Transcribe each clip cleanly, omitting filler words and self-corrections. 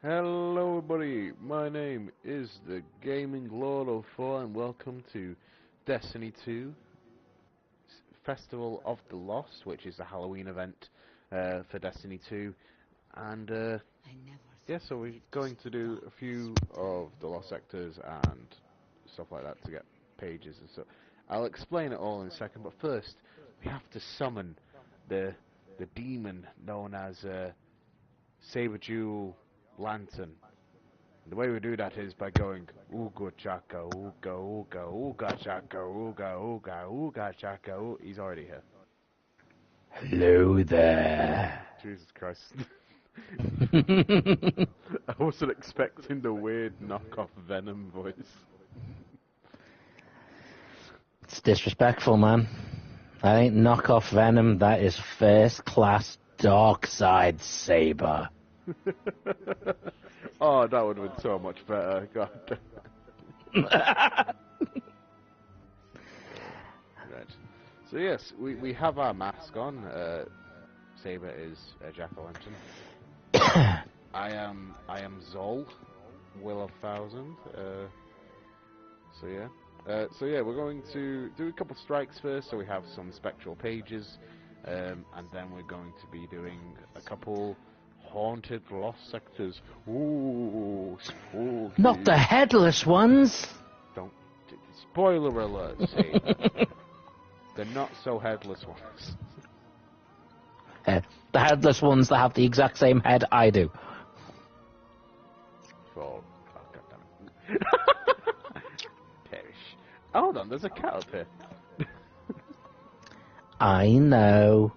Hello everybody, my name is the Gaming Lord 04 and welcome to Destiny 2 Festival of the Lost, which is a Halloween event for Destiny 2. And yeah, so we're going to do a few of the Lost sectors and stuff like that to get pages and stuff. I'll explain it all in a second, but first we have to summon the demon known as Saber Jewel Lantern. And the way we do that is by going Ooga Chaka, Ooga Ooga, Ooga Chaka, Ooga Ooga, Ooga Chaka. He's already here. Hello there. Jesus Christ. I wasn't expecting the weird knockoff Venom voice. It's disrespectful, man. That ain't knockoff Venom, that is first class Darkseid Saber. Oh, that would have been so much better. God. Right. So yes, we have our mask on. Saber is a jack-o'-lantern. I am Zol, Will of Thousand. So yeah, we're going to do a couple strikes first. So we have some spectral pages, and then we're going to be doing a couple haunted lost sectors. Ooh, spooky. Not the headless ones. Don't. Spoiler alert. See, they're not so headless ones. The headless ones that have the exact same head I do. Oh, goddammit. Perish. Hold on, there's a cat up here. I know.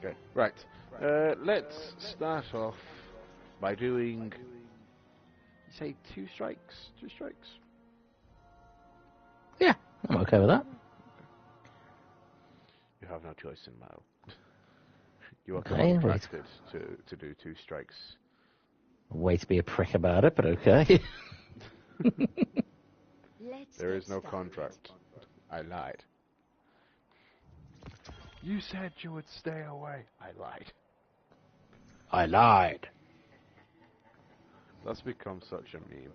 Okay, right. Let's start off by doing, say, two strikes? Two strikes? Yeah, I'm okay with that. You have no choice in Mao. You are Okay, contracted to do two strikes. Way to be a prick about it, but okay. There is no contract. I lied. You said you would stay away. I lied. I lied. That's become such a meme.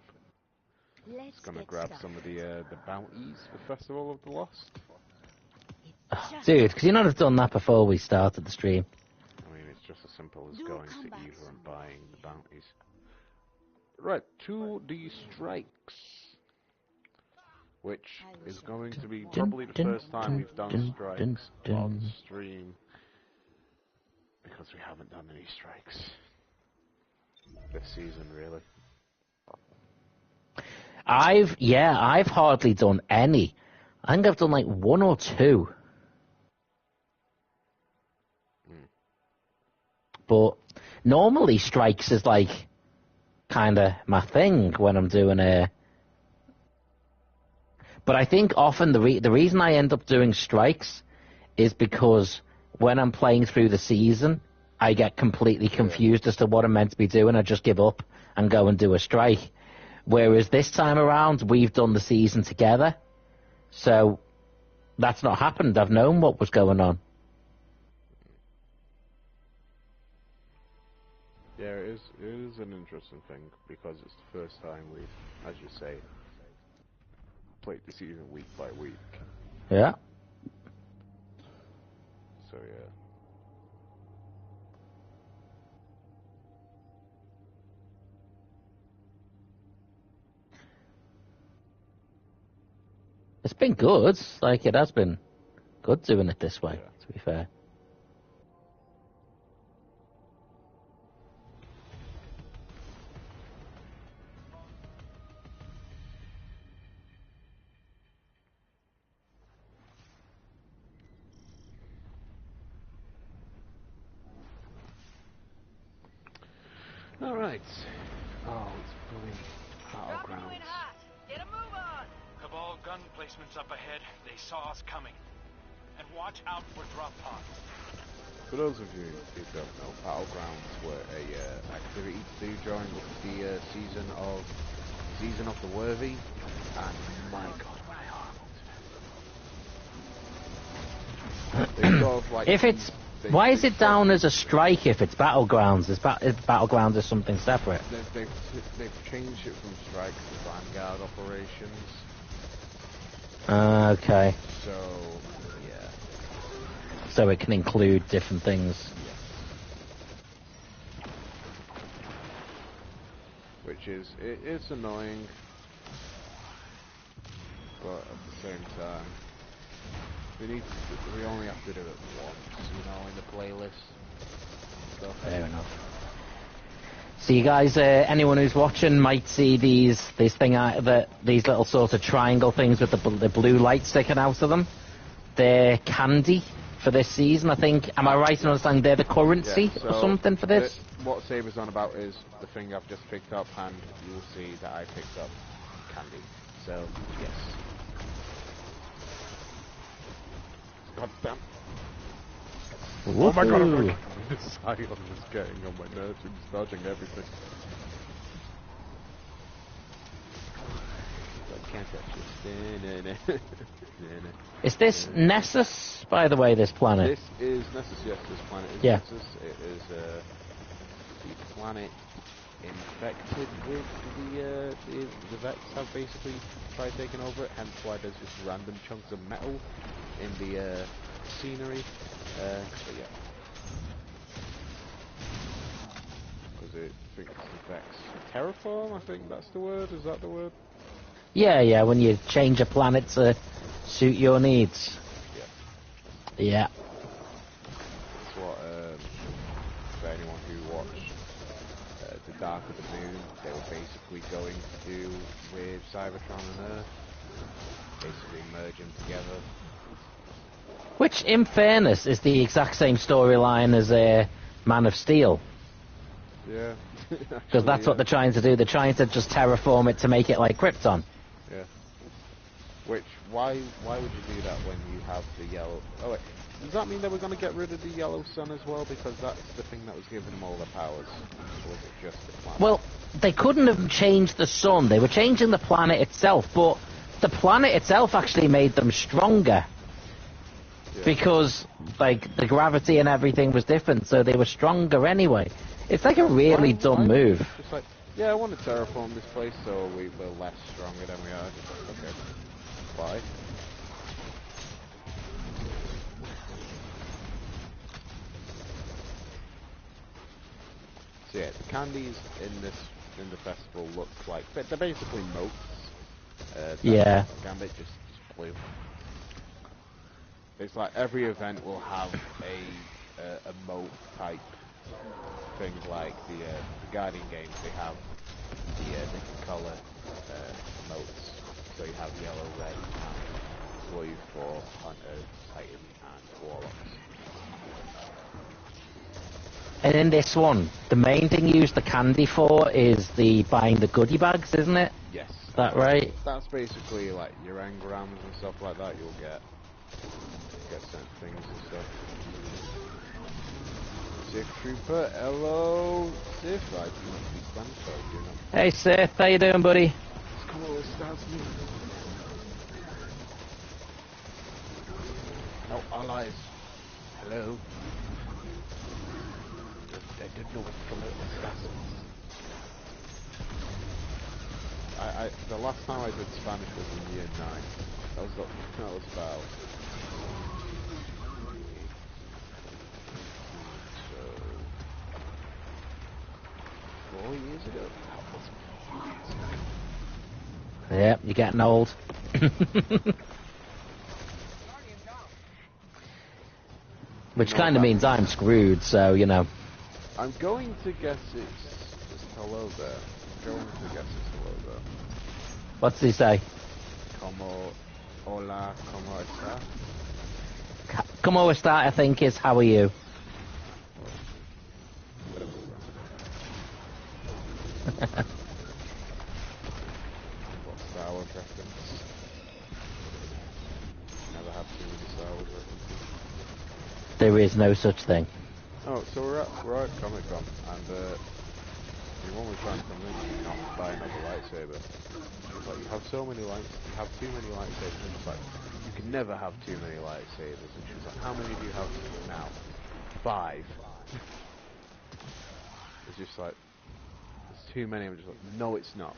Just gonna grab some of the bounties for Festival of the Lost. Dude, could you not have done that before we started the stream? I mean, it's just as simple as going to Eva and buying the bounties. Right, 2D strikes. Which is going to be probably the first time we've done strikes on stream. Because we haven't done any strikes this season, really. I've hardly done any. I think I've done like one or two. But normally strikes is like kind of my thing when I'm doing a. But I think often the reason I end up doing strikes is because when I'm playing through the season, I get completely confused as to what I'm meant to be doing. I just give up and go and do a strike. Whereas this time around, we've done the season together. So that's not happened. I've known what was going on. Yeah, it is an interesting thing because it's the first time we've, as you say, played the season week by week. Yeah. So yeah. It's been good. Like, it has been good doing it this way, to be fair. Alright. Oh, it's bloody battlegrounds. Get a move on! Cabal gun placements up ahead. They saw us coming. And watch out for drop pods. For those of you who don't know, battlegrounds were a activity to do during the season of the Worthy, and my god, my heart. They sort of like If it's Why is it down as a strike if it's Battlegrounds? If Battlegrounds is something separate? They've changed it from strike to Vanguard operations. Okay. So, yeah. So it can include different things. Which is, it's annoying, but at the same time, we only have to do it once, you know, in the playlist. So. Fair enough. So you guys, anyone who's watching might see these little sort of triangle things with the blue light sticking out of them. They're candy for this season, I think. Am I right in understanding they're the currency or something for this? What Saber's on about is the thing I've just picked up, and you'll see that I picked up candy. So, yes. God damn. Oh my god, this Scion is getting on my nerves, he's dodging everything. I can't touch this. Is this Nessus, by the way, this planet? This is Nessus, yes, this planet is Nessus. It is the planet infected with the Vex have basically tried taking over it, hence why there's just random chunks of metal in the scenery. But yeah. Because I think it's the Vex terraform, I think that's the word, is that the word? Yeah, when you change a planet to suit your needs. Yeah. That's what, for anyone who watched The Dark of the Moon, they were basically going to do with Cybertron and Earth, basically merging together. Which, in fairness, is the exact same storyline as Man of Steel. Yeah. Because that's what they're trying to do. They're trying to just terraform it to make it like Krypton. Yeah. Which, why would you do that when you have the yellow... Oh wait, does that mean that we're going to get rid of the yellow sun as well? Because that's the thing that was giving them all the powers. Or was it just the planet? Well, they couldn't have changed the sun. They were changing the planet itself, but the planet itself actually made them stronger. Yeah. Because, like, the gravity and everything was different, so they were stronger anyway. It's like a really dumb move. Just like, yeah, I want to terraform this place so we're less stronger than we are. Okay. Bye. So yeah, the candies in the festival look like they're basically motes. Yeah. Gambit just blue. It's like every event will have a mote type. Things like the Guardian games, they have the different colour motes. So you have yellow, red, and blue for Hunters, Titan, and Warlocks. And in this one, the main thing you use the candy for is buying the goodie bags, isn't it? Yes. Is that right? That's basically like your engrams and stuff like that. You'll get certain things and stuff. Sith Trooper, hello, Sith. I do not speak Spanish, so I do not. Hey Sith, how you doing, buddy? Come on, start me. No allies. Hello. I didn't know what to come out with assassins. The last time I did Spanish was in year 9. That was about 4 years ago. That was 4 years ago. Yep, you're getting old. Which kind of means I'm screwed, so, you know. I'm going to guess it's hello there. I'm going to guess it's hello there. What's he say? Hola, como está? Como está, I think, is how are you? What Star Wars reference? Never have too many Star Wars references. There is no such thing. Oh, so we're at Comic-Con, and everyone was trying to convince me not to buy another lightsaber. It's like, you have too many lightsabers, and it's like, you can never have too many lightsabers. And she was like, how many do you have now? 5. It's just like, there's too many. I'm just like, no, it's not.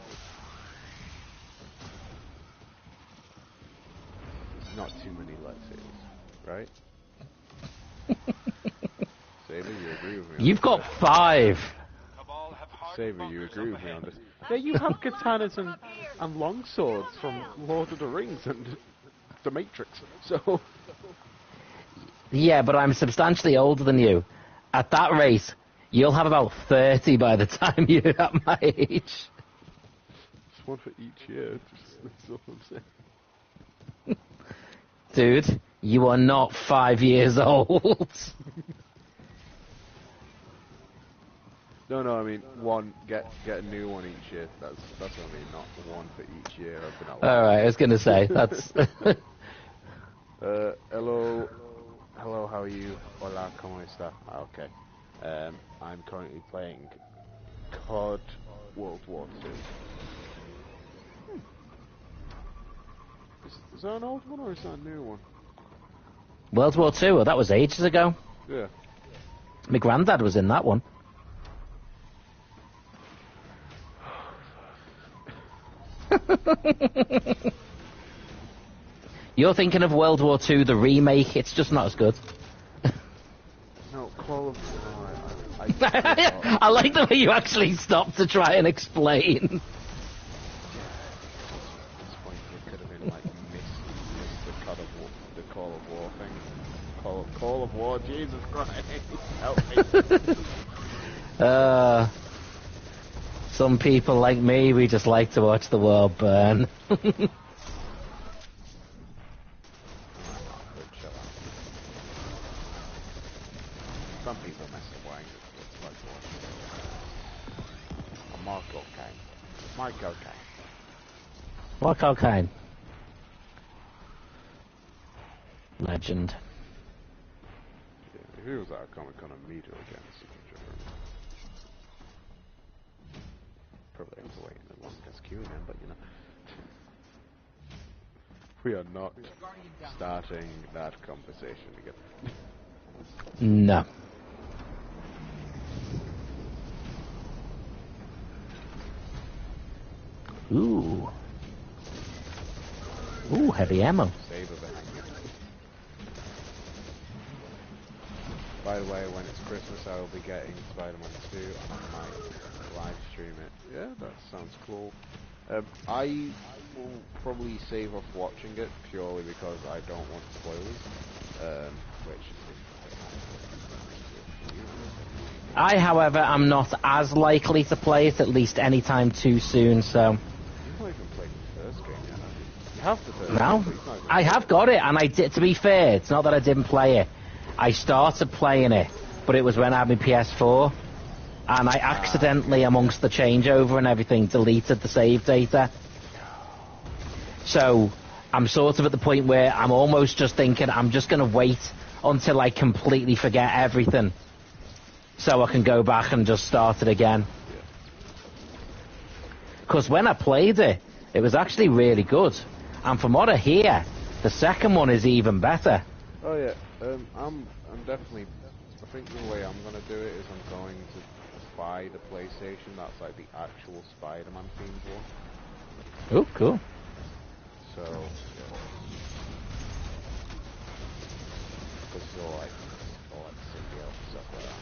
There's not too many lightsabers, right? Saber, you agree with me? You've got 5. Saber, you agree with me on this? Yeah, you have katanas and longswords from Lord of the Rings and The Matrix. So. Yeah, but I'm substantially older than you. At that rate, you'll have about 30 by the time you're at my age. Just one for each year. That's all I'm saying. Dude, you are not 5 years old. No, I mean get a new one each year. That's what I mean, not one for each year. I've been out. All right, I was gonna say that's. Hello, how are you? Hola, ¿cómo está? Okay. I'm currently playing COD World War II. Is that an old one or is that a new one? World War II. Well, that was ages ago. Yeah. My granddad was in that one. You're thinking of World War II, the remake. It's just not as good. No, Call of... I like the way you actually stopped to try and explain. At this point, it could have been like missed the Call of War thing. Call of War, Jesus Christ, help me. Some people like me, we just like to watch the world burn. Some people mess up why it's like Mark O'Kane. Mark O'Kane. Legend. Yeah, if he was at a Comic-Con and meet her again, probably have to wait in the longest queue again, but you know. We are not starting that conversation again. No. Ooh. Ooh, heavy ammo. Saber behind you. By the way, when it's Christmas, I will be getting Spider-Man 2 and I might live stream it. Yeah, that sounds cool. I will probably save off watching it purely because I don't want spoilers. I, however, am not as likely to play it at least any time too soon, so... You've not even played the first game yet, have you? You have the first No, game, but I have got it, and I did. To be fair, it's not that I didn't play it. I started playing it, but it was when I had my PS4, and I accidentally, amongst the changeover and everything, deleted the save data. So I'm sort of at the point where I'm almost just thinking I'm just going to wait until I completely forget everything, so I can go back and just start it again. Because when I played it, it was actually really good. And from what I hear, the second one is even better. Oh yeah, I'm definitely... I think the way I'm gonna do it is I'm going to buy the PlayStation that's like the actual Spider-Man themed one. Oh, cool. So, yeah. Because it's all like symbiote and stuff like that.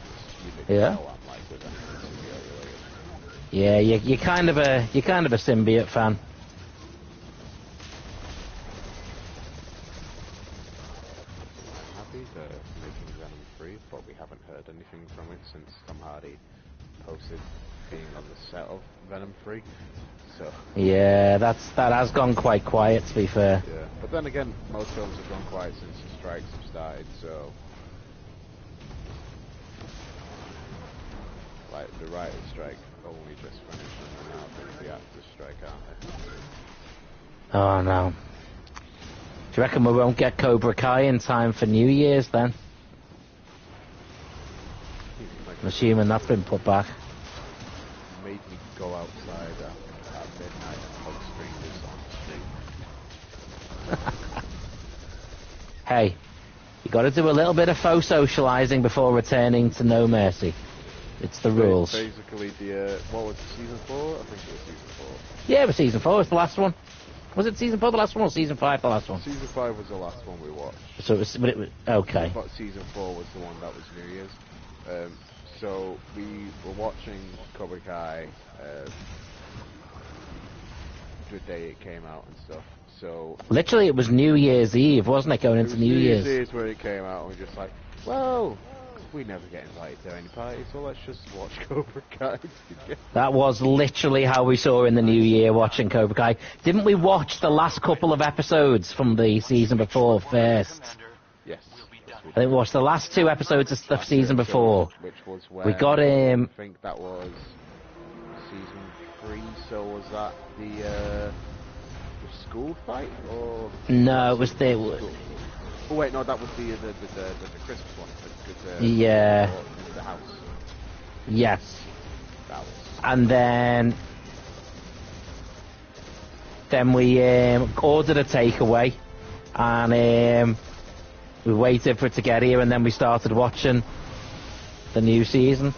You Yeah. know I'm like with symbiote related. Yeah, you're kind of a symbiote fan. Happy they're making Venom 3, but we haven't heard anything from it since Tom Hardy posted being on the set of Venom 3. So Yeah, that has gone quite quiet, to be fair. yeah, but then again, most films have gone quiet since the strikes have started. So like the writer's strike only just finished, and now there's the actor's strike, aren't they? Oh no. Do you reckon we won't get Cobra Kai in time for New Year's then? I'm assuming that's been put back. Made me go outside at midnight and hug strangers on the street. Hey, You got to do a little bit of faux socializing before returning to No Mercy. It's the rules. Basically, what was it, season 4? I think it was season 4. Yeah, it was season 4. It was the last one. Was it season 4 the last one, or season 5 the last one? Season 5 was the last one we watched. So it was, but it was okay. But season 4 was the one that was New Year's. So we were watching Cobra Kai the day it came out and stuff. So literally, it was New Year's Eve, wasn't it? Going into New Year's. New Year's where it came out, and we're just like, well, we never get invited to any parties, so let's just watch Cobra Kai together. That was literally how we saw in the New Year, watching Cobra Kai. Didn't we watch the last couple of episodes from the season before first? Yes. I think we watched the last 2 episodes of the season before. Which was when we got I think that was season 3. So was that the school fight or? No, it was the. Oh wait, no, that was the Christmas one. Yeah. The house. Yes. That was. And then we ordered a takeaway, and we waited for it to get here, and then we started watching the new season.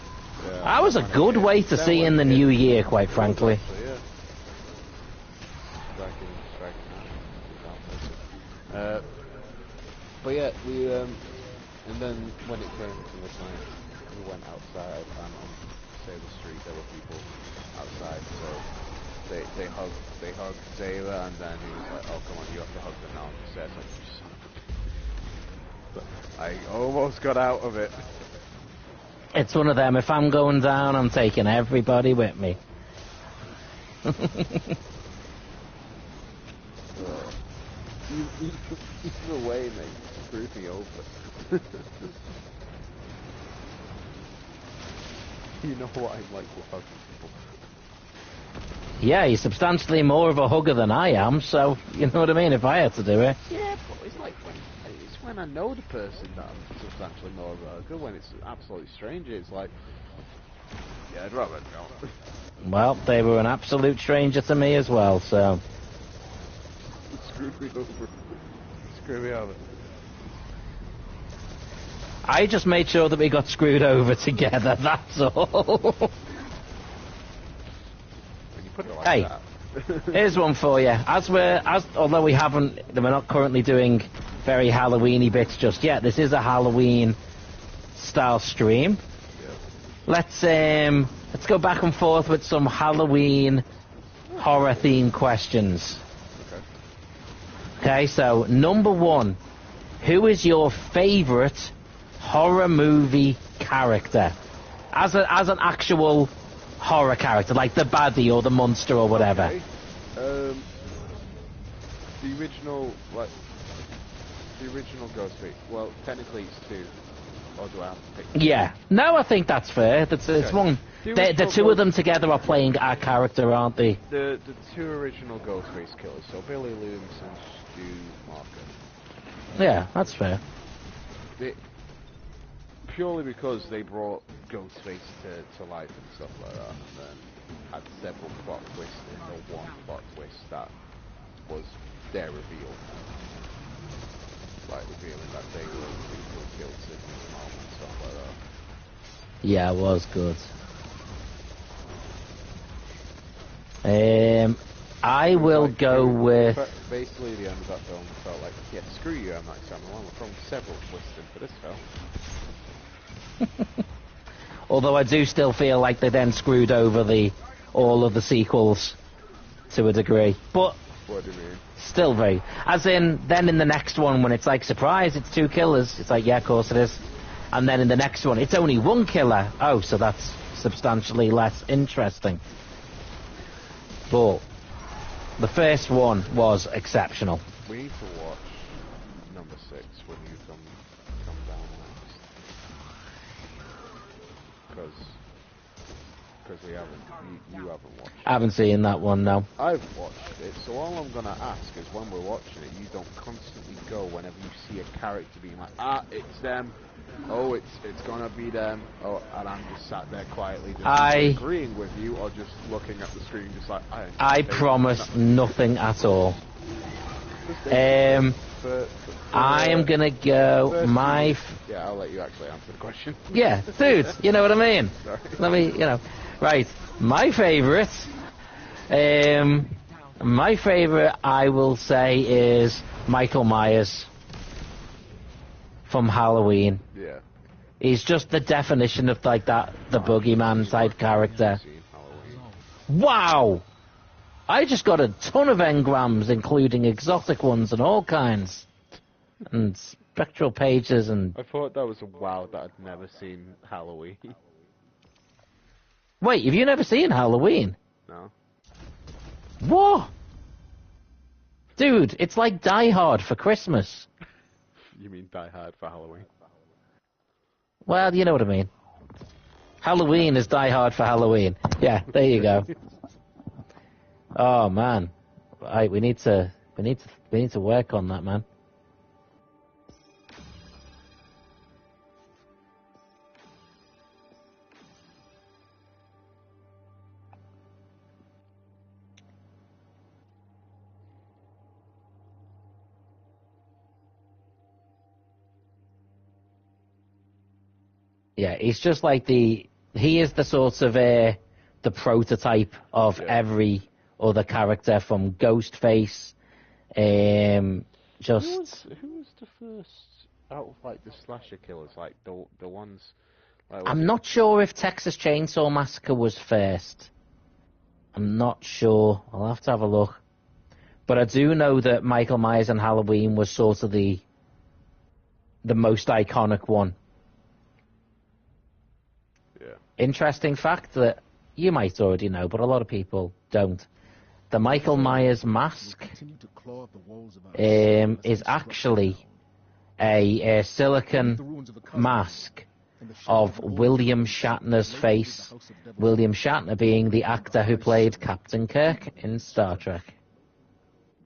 Yeah, that was a good way to see in the new year, quite frankly. But yeah, we and then when it came to midnight, we went outside, and on say the street there were people outside, so they hugged Zayla, and then he was like, oh come on, you have to hug them now. And he said, but I almost got out of it. It's one of them, if I'm going down, I'm taking everybody with me. Either way, mate, screwed me over. You know what I'm like with hugging people. Yeah, you're substantially more of a hugger than I am, so you know what I mean, if I had to do it. Yeah, but it's like when I know the person that I'm substantially more of a hugger. When it's an absolute stranger, it's like, yeah, I'd rather go. Well, they were an absolute stranger to me as well, so. Screw me over. Screw me over. I just made sure that we got screwed over together, that's all. When you put it like hey, that. Here's one for you. Although we're not currently doing very Halloweeny bits just yet, this is a Halloween style stream. Yeah. Let's go back and forth with some Halloween horror themed questions. Okay, so number 1, who is your favourite horror movie character? As an actual horror character, like the baddie or the monster or whatever. Okay. The original Ghostface. Well, technically it's 2. Or do I have to pick? Yeah. No, I think that's fair. It's one. The 2 of them together are playing our character, aren't they? The 2 original Ghostface killers, so Billy Loomis and Stu Markham. Yeah, that's fair. Purely because they brought Ghostface to life and stuff like that, and then had several plot twists in the one plot twist that was their reveal. Like revealing that they were people killed Sidney's mom and stuff like that. Yeah, it was good. I will go with. Basically, the end of that film felt like, yeah, screw you, M. Night Shyamalan. We're throwing several twists in for this film. Although I do still feel like they then screwed over all of the sequels to a degree. But what do you mean? Still very. As in, then in the next one, when it's like, surprise, it's 2 killers. It's like, yeah, of course it is. And then in the next one, it's only 1 killer. Oh, so that's substantially less interesting. But the first one was exceptional. We need to watch number 6 when you come down next. Because we haven't, you haven't watched it. I haven't seen that one, no. I've watched it, so all I'm going to ask is when we're watching it, you don't constantly go whenever you see a character being like, it's them, oh, it's going to be them, oh, and I'm just sat there quietly just agreeing with you, or just looking at the screen just like, I promise nothing at all. I am gonna go my. Yeah, I'll let you actually answer the question. Yeah, dude, you know what I mean. Sorry. Let me, right. My favorite, I will say is Michael Myers from Halloween. Yeah. He's just the definition of like that, the boogeyman type character. Wow! I just got a ton of engrams, including exotic ones and all kinds. And spectral pages and... I thought that was a wow that I'd never seen Halloween. Wait, have you never seen Halloween? No. What? Dude, it's like Die Hard for Christmas. You mean Die Hard for Halloween? Well, you know what I mean. Halloween is Die Hard for Halloween. Yeah, there you go. Oh man, right, we need to work on that, man. Yeah, he's just like he is the sort of the prototype of every other character from Ghostface. Who was the first out of like the slasher killers? Like the ones. Like, I'm not sure if Texas Chainsaw Massacre was first. I'm not sure. I'll have to have a look. But I do know that Michael Myers and Halloween was sort of the most iconic one. Yeah. Interesting fact that you might already know, but a lot of people don't. The Michael Myers mask is actually a silicon mask of William Shatner's face. William Shatner being the actor who played Captain Kirk in Star Trek.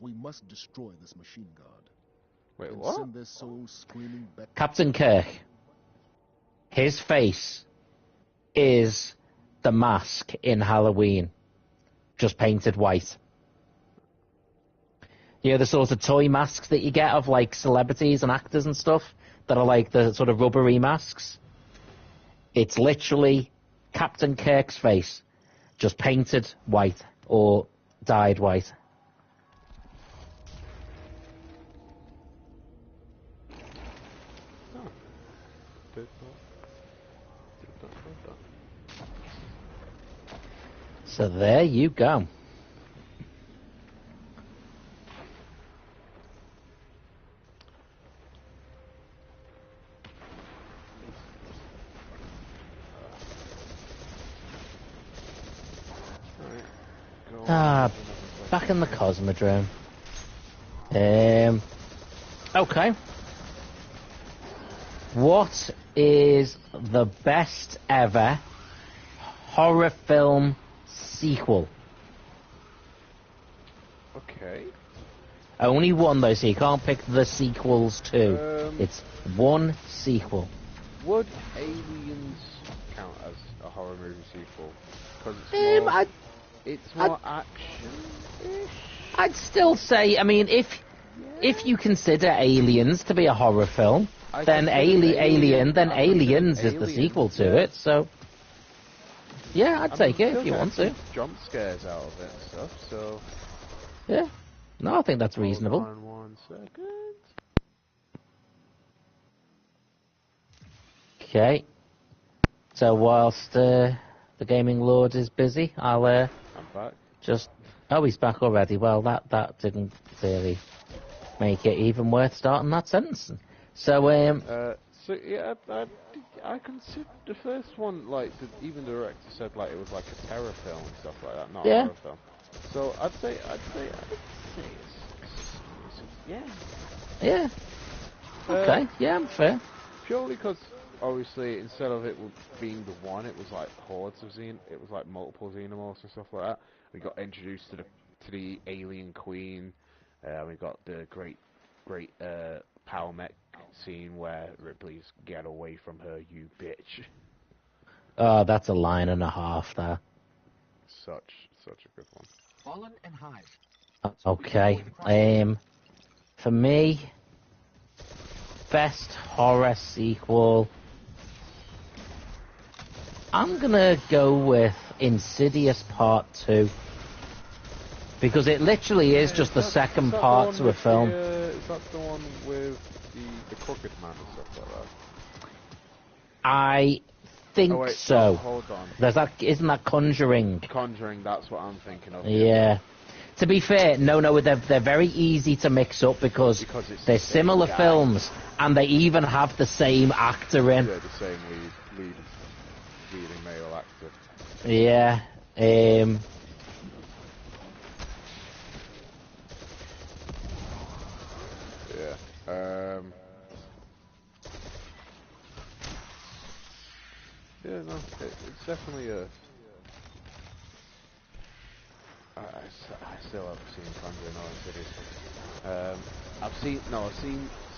We must destroy this machine god. Wait, what? Send their souls screaming back. Captain Kirk. His face is the mask in Halloween, just painted white. You know, the sort of toy masks that you get of like celebrities and actors and stuff that are like the sort of rubbery masks. It's literally Captain Kirk's face, just painted white or dyed white. So there you go. Back in the Cosmodrome. Okay. What is the best ever horror film sequel? Okay. Only one though, so you can't pick the sequels too. It's one sequel. Would Aliens count as a horror movie sequel? Because it's more action-ish? I'd still say, I mean, if you consider Aliens to be a horror film, then Aliens is the sequel to it, so... Yeah, I'd take it if you want to. Jump scares out of it and stuff, so... Yeah. No, I think that's reasonable. Hold on 1 second. Okay. So whilst the Gaming Lord is busy, I'll I'm back. just... Oh, he's back already. Well, that didn't really make it even worth starting that sentence. So, So yeah, I consider the first one, like, even the director said, like, it was like a terror film and stuff like that, not a horror film. So I'd say yeah. Yeah. Okay, yeah, I'm fair. Purely because, obviously, instead of it being the one, it was like hordes of it was like multiple xenomorphs and stuff like that. We got introduced to the alien queen. We got the great power mech scene where Ripley's "Get away from her, you bitch." Oh, that's a line and a half there. Such a good one. Fallen and Hive. Okay. For me, best horror sequel, I'm gonna go with Insidious Part 2. Because it literally is just the second part to a film. Is that the one with the crooked man and stuff like that? I think Oh, wait, so. Hold on. Isn't that Conjuring? Conjuring, that's what I'm thinking of. Yeah. To be fair, no, they're very easy to mix up because it's they're the same similar guy. films and they even have the same actor in. Yeah, the same leading male actor. Yeah. Yeah. Yeah, no, it's definitely a. I still haven't seen Conjuring or Insidious. I've seen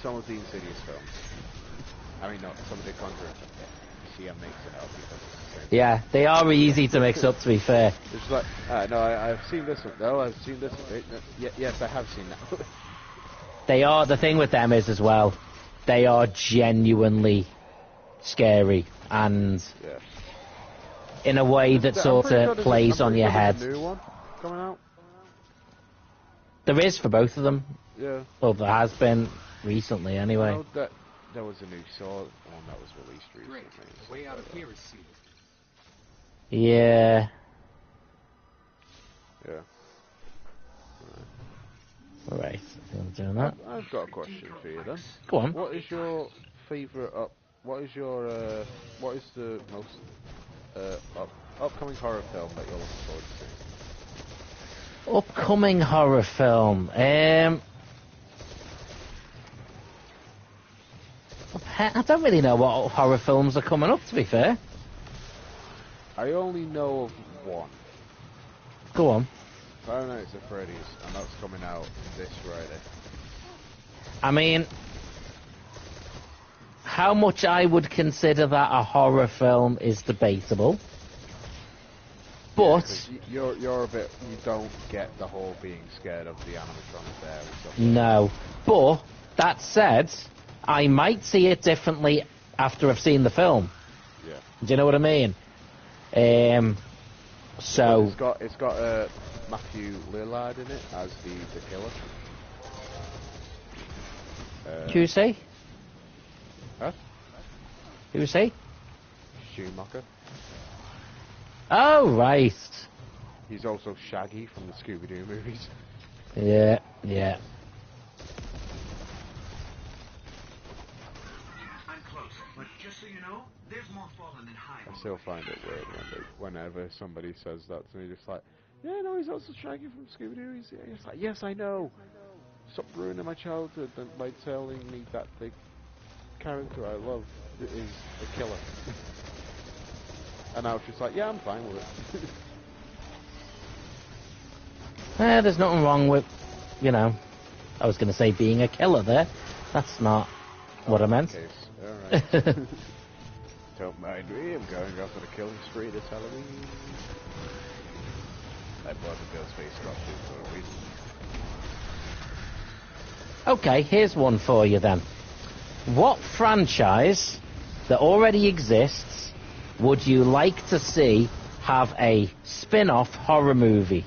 some of the Insidious films. I mean, not some of the Conjuring. See, I mix it up because it's the same. Yeah, they are easy to mix up, to be fair. It's like, no, I've seen this one. No, I've seen this one. Yes, I have seen that. They are, the thing with them is as well, they are genuinely scary and Yeah. in a way that sort of plays on your head. There's a new one coming out. There is for both of them. Yeah. Well, there has been recently anyway. I know that there was a new Saw one that was released recently. The way out of here is sealed. Yeah. Yeah. Alright, doing that. I've got a question for you then. Go on. What is your favourite what is the most upcoming horror film that you're looking forward to? Upcoming horror film. I don't really know what horror films are coming up, to be fair. I only know of one. Go on. Five Nights at Freddy's, and that's coming out this Friday. I mean, how much I would consider that a horror film is debatable. But you're a bit. You don't get the whole being scared of the animatronic there and stuff. no. But that said, I might see it differently after I've seen the film. Yeah. Do you know what I mean? So it's got Matthew Lillard in it as the killer. who's he? Huh? Who's he? Schumacher. Oh right. He's also Shaggy from the Scooby-Doo movies. Yeah. I'm close, but just so you know, there's more fallen than high. I still find it weird whenever somebody says that to me, just like, yeah, no, he's also Shaggy from Scooby-Doo. He's like, yes, I know. Stop ruining my childhood by telling me that the character I love is the killer. And I was just like, yeah, I'm fine with it. There's nothing wrong with, I was going to say being a killer there. That's not what I meant. Alright. Don't mind me, I'm going off on a killing spree this Halloween. I bought the Ghostface costume for a reason. Okay, here's one for you then. What franchise that already exists would you like to see have a spin-off horror movie?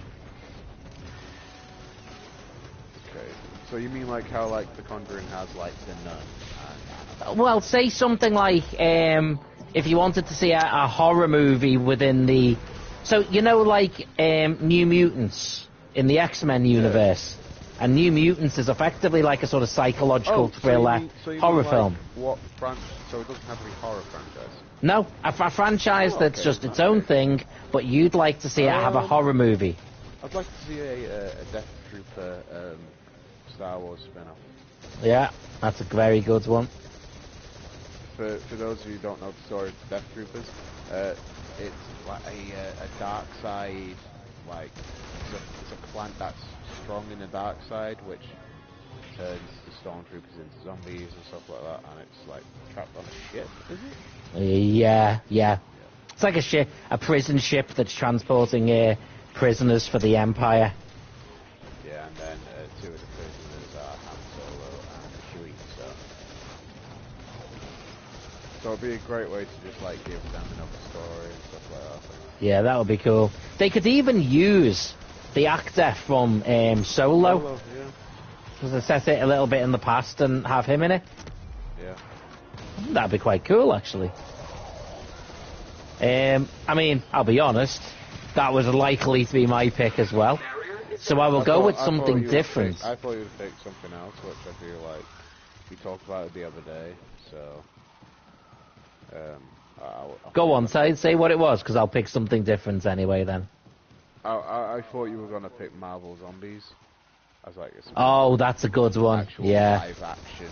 Okay, so you mean like how like The Conjuring has like The Nun? Well, say something like, if you wanted to see a horror movie within the... So, like New Mutants in the X-Men universe. And New Mutants is effectively like a sort of psychological thriller horror film. What so it doesn't have to be horror franchise? No, a franchise that's just its own thing, but you'd like to see it have a horror movie. I'd like to see a Death Trooper Star Wars spin-off. Yeah, that's a very good one. For those of you who don't know the story of Death Troopers, it's like a dark side, like it's a plant that's strong in the dark side, which turns the stormtroopers into zombies and stuff like that, and it's like trapped on a ship, is it? Yeah. It's like a prison ship that's transporting prisoners for the Empire. Yeah, and then two of the prisoners are Han Solo So it'd be a great way to just like give them another story and stuff like that. I think. Yeah, that would be cool. They could even use the actor from Solo. Yeah. Because they set it a little bit in the past and have him in it. Yeah. That'd be quite cool, actually. I mean, I'll be honest, that was likely to be my pick as well. So I will go with something different. I thought you would pick something else, which I feel like we talked about it the other day. So, go on, say what it was, because I'll pick something different anyway. Then. I thought you were gonna pick Marvel Zombies. As like oh, that's a good one. Yeah. Live action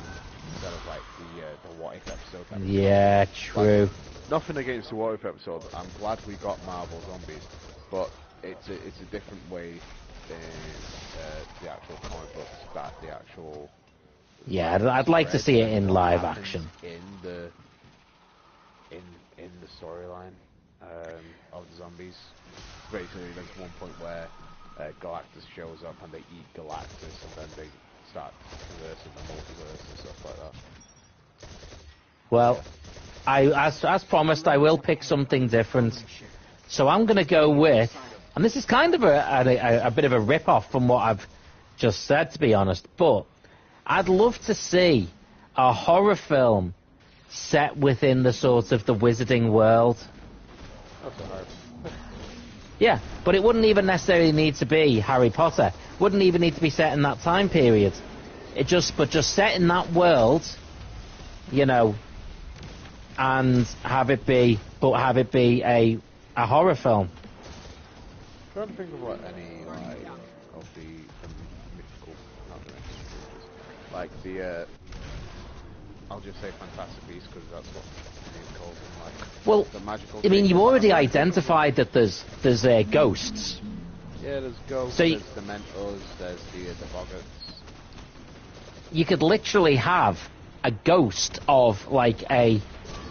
instead of like the What If episode. Yeah, true. Like, nothing against the What If episode. I'm glad we got Marvel Zombies, but it's a different way than the actual comic books. That the actual. Yeah, I'd like to see it in live action. In the storyline of the zombies. Basically, there's one point where Galactus shows up and they eat Galactus, and then they start conversing the multiverse and stuff like that. Well, as promised, I will pick something different. So I'm going to go with, and this is kind of a bit of a rip-off from what I've just said, to be honest, but I'd love to see a horror film set within the sort of the wizarding world. That's a hard. Yeah, but it wouldn't even necessarily need to be Harry Potter. Wouldn't even need to be set in that time period. But just set in that world, you know, and have it be a horror film. I'm trying to think of like any like of the mythical, not the mythical creatures, like the I'll just say Fantastic Beasts because that's what it calls them. Like, well, the magical. I mean, you already identified that there's ghosts. Yeah, there's ghosts. So there's the Mentors. There's the Boggarts. You could literally have a ghost of like a,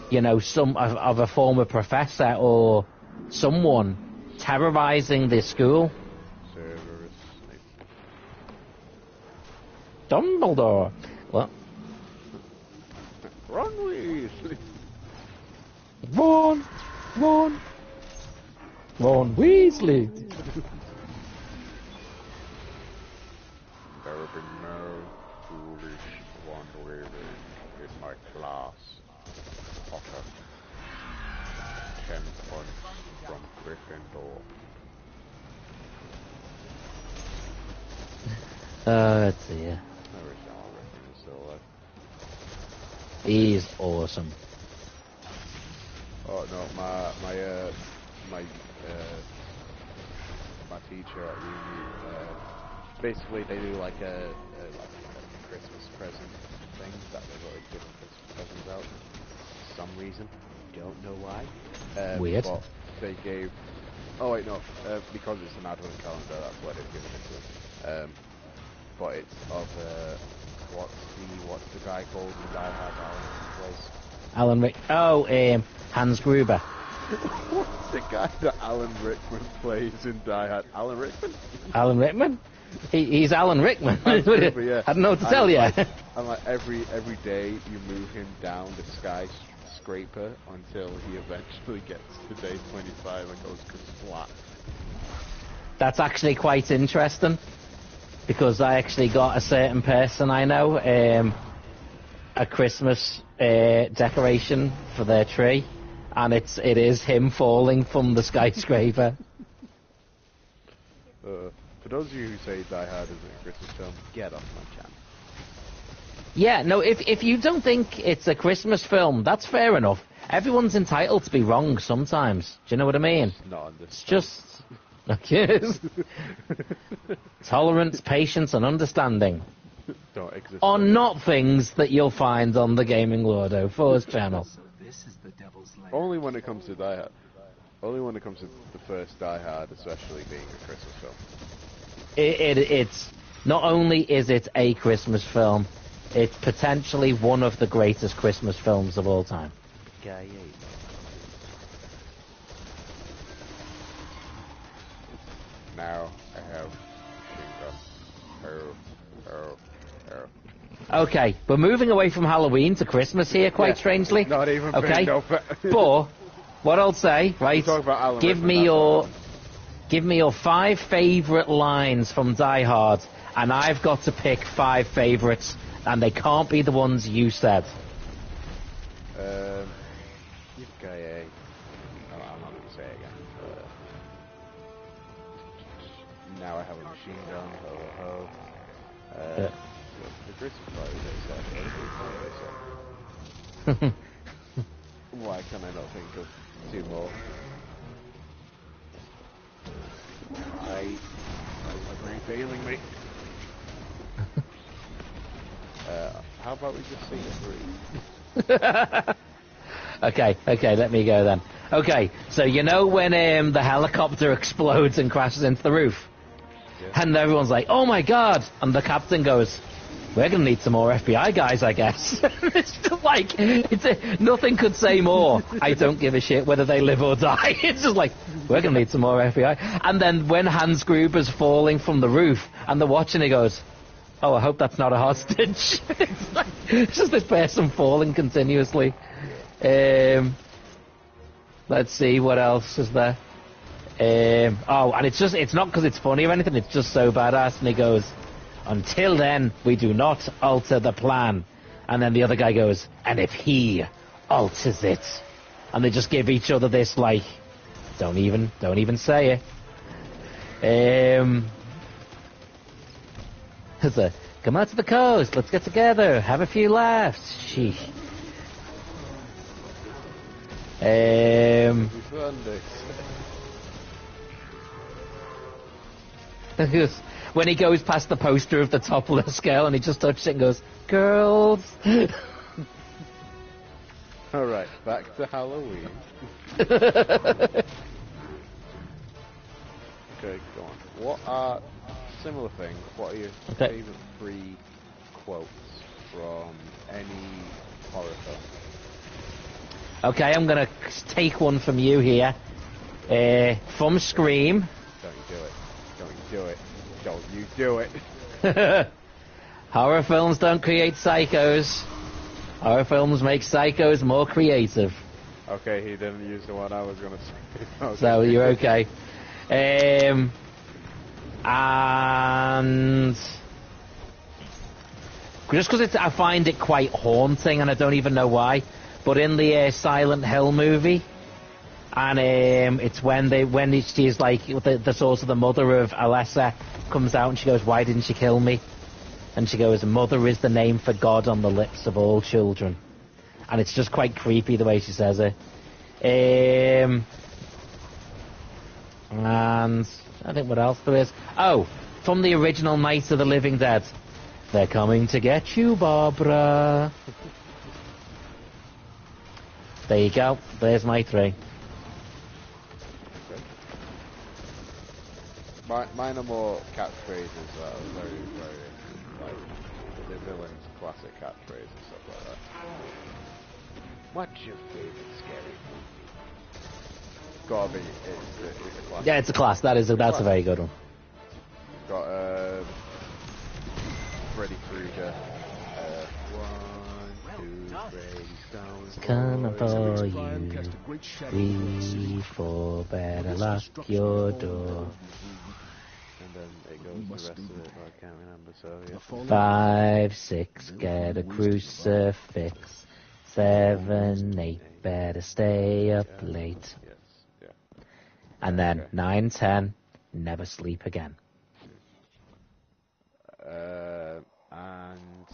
you know, of a former professor or someone terrorizing the school. Severus Snape. Dumbledore. What? Ron Weasley. Ron Weasley. There will be no foolish wandering in my class, Potter. 10 points from Gryffindor. Let's see. Yeah. I wish Alan Rickman was still alive. He's awesome. Oh no, my teacher at uni, basically they do like a Christmas present thing that they've already given Christmas presents out for some reason. Don't know why. Weird. But they gave. Oh wait, no, because it's an advent calendar. That's why they've given it to them. But it's of what's the guy called in Die Hard? Alan Rick. Oh, Hans Gruber. What's the guy that Alan Rickman plays in Die Hard? Alan Rickman? Alan Rickman? He's Alan Rickman. Gruber, yeah. I don't know what to tell you. And like every day you move him down the skyscraper until he eventually gets to day 25 and goes flat. That's actually quite interesting, because I actually got a certain person I know a Christmas decoration for their tree, and it is him falling from the skyscraper. For those of you who say Die Hard isn't a Christmas film, get off my channel. Yeah, no, if you don't think it's a Christmas film, that's fair enough. Everyone's entitled to be wrong sometimes. Do you know what I mean? Not on this. It's just... Yes. Tolerance, patience, and understanding Don't exist. are not things that you'll find on the Gaming Lordo Force channel. So this is the devil's lair. Only when it comes to Die Hard. Only when it comes to the first Die Hard, especially being a Christmas film. It's not only is it a Christmas film, it's potentially one of the greatest Christmas films of all time. Now I have Okay, we're moving away from Halloween to Christmas here, quite strangely. Not even okay, bingo for... but what I'll say, right? Talk about Alan Give Rickman, me that's your 5 favourite lines from Die Hard, and I've got to pick 5 favourites, and they can't be the ones you said. Okay. Oh, I'm not going to say it again. Now I have a machine gun. Ho ho. The Christmas party they said. Why can I not think of 2 more? I'm revealing me. How about we just sing 3? Okay, let me go then. Okay, so you know when the helicopter explodes and crashes into the roof? Yeah. And everyone's like, oh my god! And the captain goes, we're going to need some more FBI guys, I guess. It's just like, nothing could say more. I don't give a shit whether they live or die. It's just like, we're going to need some more FBI. And then when Hans Gruber's falling from the roof, and they're watching, he goes, oh, I hope that's not a hostage. It's just this person falling continuously. Let's see, what else is there? Oh, and it's not because it's funny or anything, it's just so badass. And he goes, until then, we do not alter the plan. And then the other guy goes, and if he alters it. And they just give each other this, like, don't even say it. It's a, come out to the coast, let's get together, have a few laughs. Sheesh. When he goes past the poster of the topless scale and he just touches it and goes, girls. Alright, back to Halloween. Okay, go on. What are, similar thing, what are your favourite 3 quotes from any horror film? Okay, I'm going to take one from you here. From Scream. Don't you do it. Don't you do it. Horror films don't create psychos. Horror films make psychos more creative. Okay, he didn't use the one I was going to say. Okay. So you're okay. And just because I find it quite haunting, and I don't even know why. But in the Silent Hill movie, and it's when she's like the sort of the mother of Alessa comes out and she goes, "Why didn't you kill me?" And she goes, "Mother is the name for God on the lips of all children," and it's just quite creepy the way she says it. And I think what else there is? Oh, from the original Night of the Living Dead, they're coming to get you, Barbara. There you go. There's my 3. Mine are more catchphrases that are very, very, like, the villain's classic catchphrase and stuff like that. What's your favourite scary movie? Gotta be, it's a classic. Yeah, it's a class. That's a very good one. Got, Freddy Krueger. 1, 2, 3, coming for you. 3, 4, better lock your door. And then it goes the rest of it, I can't remember, so yeah. 5, 6, get a crucifix. 7, 8, better stay up late. Yes, yeah. And then 9, 10, never sleep again. And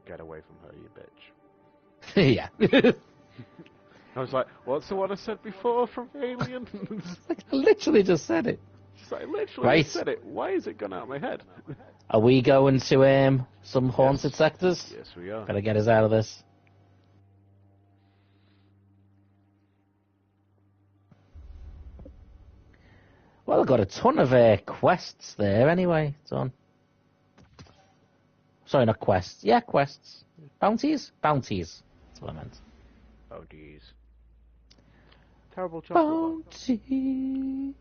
get away from her, you bitch. Yeah. I was like, what's the one I said before from Alien? I literally just said it. I literally said it. Why is it gone out of my head? Are we going to some haunted sectors? Yes, we are. Better get us out of this. Well, I've got a ton of quests there anyway. It's on. Sorry, not quests. Yeah, quests. Bounties? Bounties. That's what I meant. Oh, geez. Terrible chocolate. Bounty.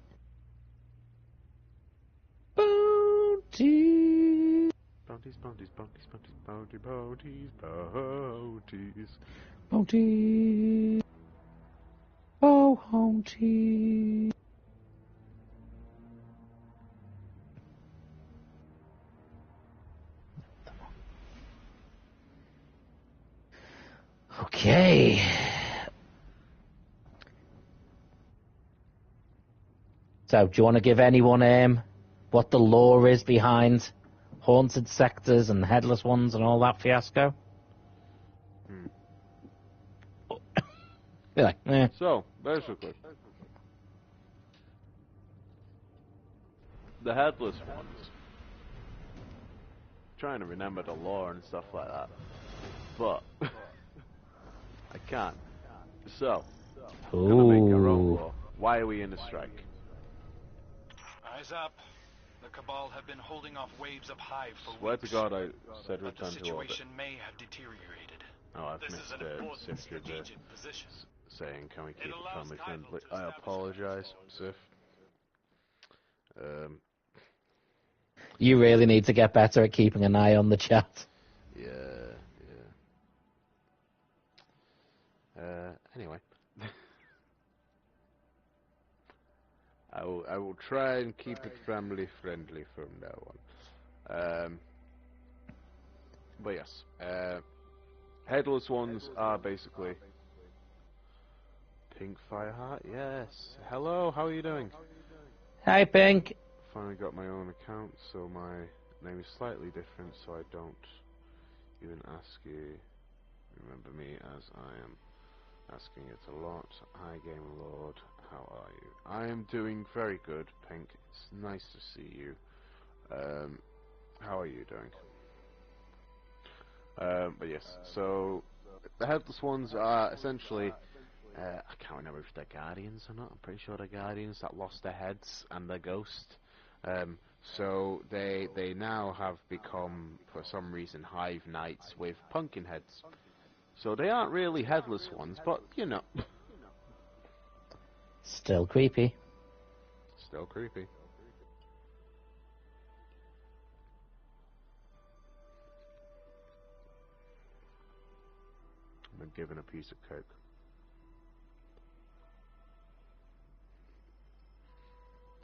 Bounty. Bounties, bounties, bounties, bounties, bounty, bounties, bounties. Bounty. Oh, bounty. Okay. So, do you want to give anyone what the lore is behind haunted sectors and headless ones and all that fiasco? Be like, eh. So, basically, the headless ones, trying to remember the lore and stuff like that, but I can't. So, gonna make our own lore. Why are we in a strike? Eyes up. The Cabal have been holding off waves of Hive for Swear weeks. to God, I said But the return to orbit. situation may have deteriorated. Oh, I've This is missed an important strategic position. saying, can we keep it allows family Kai'Bel friendly? to I establish apologize, Sif. You really need to get better at keeping an eye on the chat. Yeah. Anyway. I will try and keep it family friendly from now on. But yes, headless ones are basically Pink Fireheart. Yes. Hello. How are you doing? Hi, Pink. Finally got my own account, so my name is slightly different, so I don't even ask you. Remember me as I am asking it a lot. Hi, Game Lord. How are you? I am doing very good, Pink. It's nice to see you. How are you doing? But yes, so the headless ones are essentially, I can't remember if they're guardians or not. I'm pretty sure they're guardians that lost their heads and their ghost. So they now have become, for some reason, Hive Knights with pumpkin heads. So they aren't really headless ones, but you know. Still creepy. Still creepy. I've been given a piece of cake.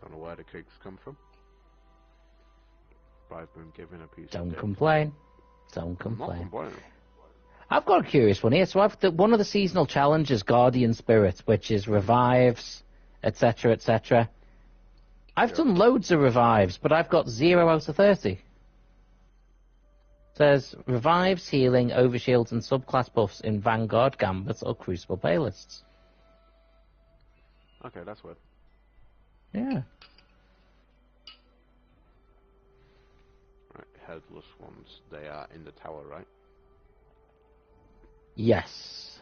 Don't know where the cakes come from, but I've been given a piece of Don't cake. complain. Don't I'm not complain. complaining. I've got a curious one here. So one of the seasonal challenges, Guardian Spirit, which is revives, etc., etc. I've done loads of revives, but I've got 0 out of 30. Says revives, healing, overshields, and subclass buffs in Vanguard, Gambit, or Crucible playlists. Okay, that's weird. Yeah. Right, headless ones. They are in the tower, right? Yes.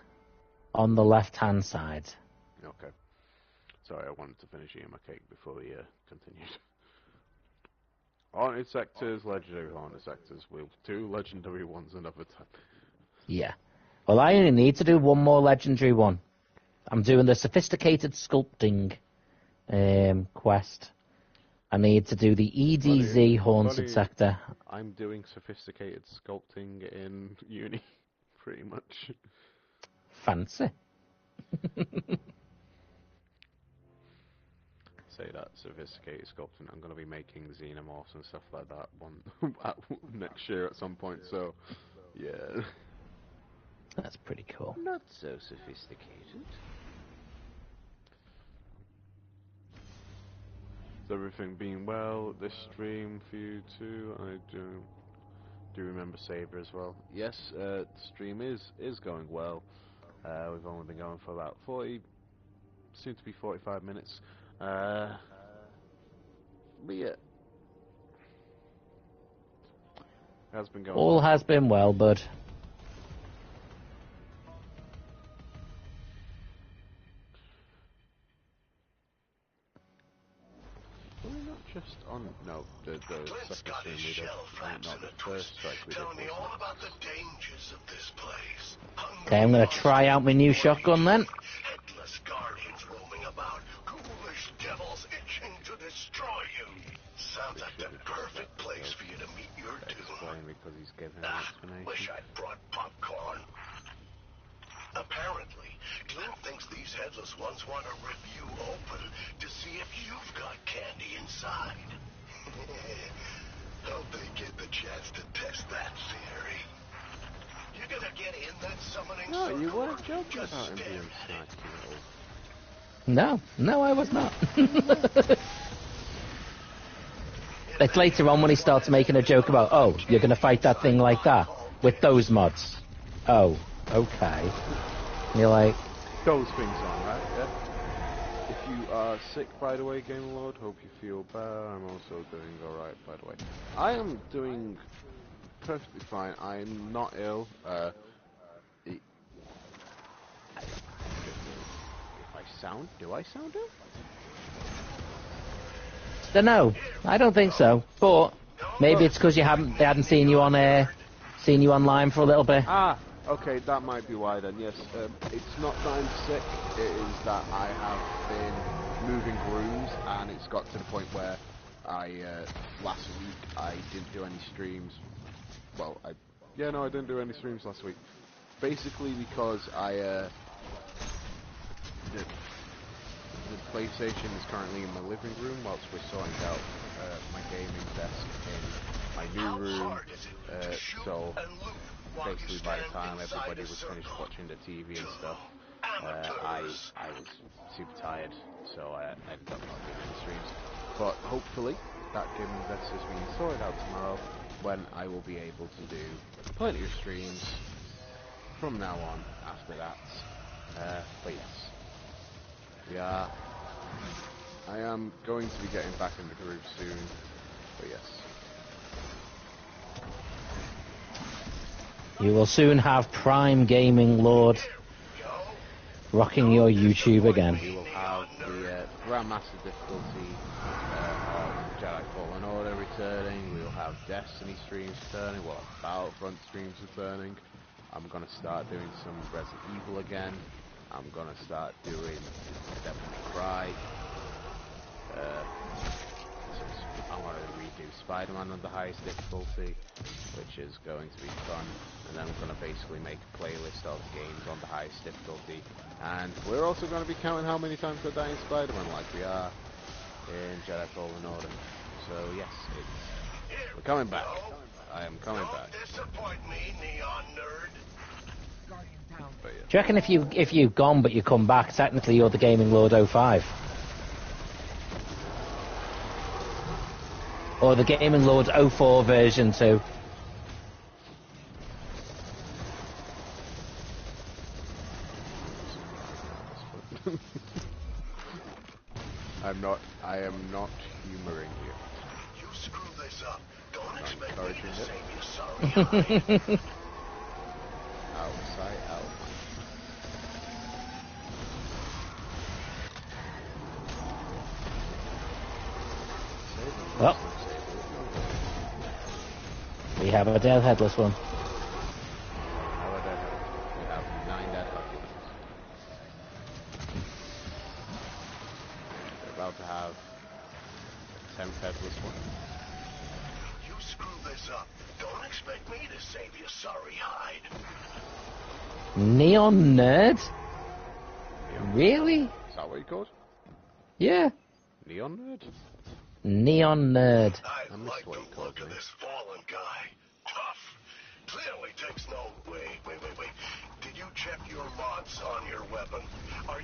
On the left-hand side. Okay. Sorry, I wanted to finish eating my cake before we continued. Haunted sectors, legendary haunted sectors. We'll do legendary ones another time. Yeah. Well, I only need to do one more legendary one. I'm doing the sophisticated sculpting quest. I need to do the EDZ haunted sector. I'm doing sophisticated sculpting in uni, pretty much. Fancy. Say that, sophisticated sculpting. I'm going to be making xenomorphs and stuff like that next year at some point, so yeah. That's pretty cool. Not so sophisticated. Is everything being well this stream for you too? I do remember Saber as well. Yes, the stream is going well. We've only been going for about 40, soon to be 45 minutes. But yeah, has been going. All has been well, bud. Are we not just on the second stream we did, not the first strike we did? All about the dangers of this place. Okay, I'm going to try out my new shotgun then. Headless guardians roam about ghoulish devils itching to destroy you. Sounds like the perfect place for you to meet your doom. Explain because he's giving an explanation. Wish I'd brought popcorn. Apparently, Glenn thinks these headless ones want a review open to see if you've got candy inside. Hope they get the chance to test that theory. You're gonna get in that summoning No, circle. you weren't joking Just about him stare being at it. No, I was not. It's later on when he starts making a joke about, oh, you're going to fight that thing like that with those mods. Oh, okay. And you're like, Those things on, right? Yeah. If you are sick, by the way, Game Lord, hope you feel better. I'm also doing alright, by the way. I am doing perfectly fine. I'm not ill. If do I sound ill? dunno. I don't think so. But maybe it's because they hadn't seen you on seen you online for a little bit. Ah, okay, that might be why then. Yes, it's not that I'm sick. It is that I have been moving rooms, and it's got to the point where last week I didn't do any streams. Well, I didn't do any streams last week. Basically because the PlayStation is currently in my living room whilst we're sorting out my gaming desk in my new room. So basically by the time everybody was finished watching the TV and stuff, I was super tired, so I ended up not doing any streams. But hopefully that gaming desk is being sorted out tomorrow, when I will be able to do plenty of streams from now on after that. But yes. I am going to be getting back in the groove soon, but yes. You will soon have Prime Gaming Lord rocking your YouTube again. We will have the Grandmaster difficulty of Jedi Fallen Order returning, we will have Destiny streams returning, we'll have Battlefront streams returning. I'm going to start doing some Resident Evil again. I'm going to start doing Devil May Cry. I'm going to redo Spider-Man on the highest difficulty, which is going to be fun. And then I'm going to basically make a playlist of games on the highest difficulty. And we're also going to be counting how many times I die in Spider-Man, like we are in Jedi Fallen Order. So yes, we're coming back. I am coming back. Disappoint me, neon nerd. But yeah. Do you reckon if you've gone but you come back, technically you're the Gaming Lord 05? Or the Gaming Lord 04 version 2? I am not humoring you. You screw this up. Don't expect me encouraging to it. save you, sorry. Outside out. Well, we have a dead headless one. We have 9 dead occupants. We're about to have a 10th headless one. You screw this up. Don't expect me to save you, sorry hide. Neon Nerd? Neon. Really? Is that what you called? Yeah. Neon Nerd? Neon Nerd. I I missed like what the you called look of me. this fallen guy. Tough. Clearly takes no... Wait. Did you check your mods on your weapon? Will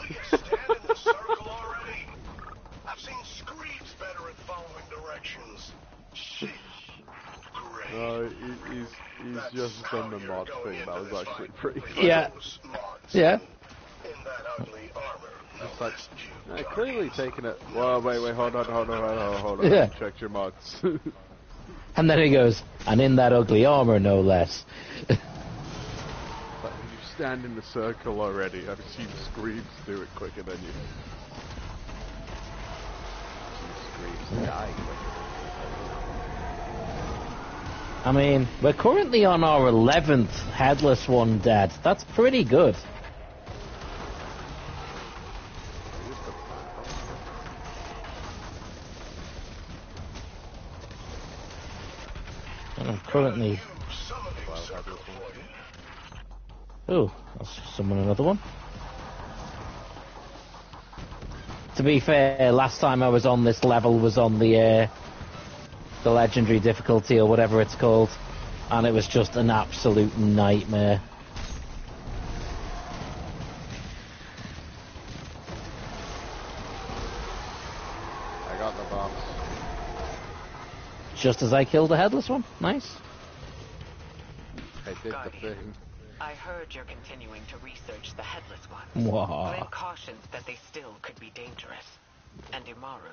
you stand in the circle already? I've seen Screeds better at following directions. Sheesh. Great. No, he's just done the mod thing. That was actually pretty funny. Yeah. Yeah. In that ugly armor. It's like, clearly taking it. Well, wait, hold on. Yeah. Check your mods. And then he goes, and in that ugly armor, no less. But you stand in the circle already. I've seen Screams do it quicker than you. Screams die quicker. I mean, we're currently on our 11th headless one dead. That's pretty good. I'm currently... Oh, I'll summon another one. To be fair, last time I was on this level was on the legendary difficulty or whatever it's called, and it was just an absolute nightmare. I got the box. Just as I killed the headless one. Nice. I did the thing. I heard you're continuing to research the headless ones. Wow. Glenn cautions that they still could be dangerous. And Imaru,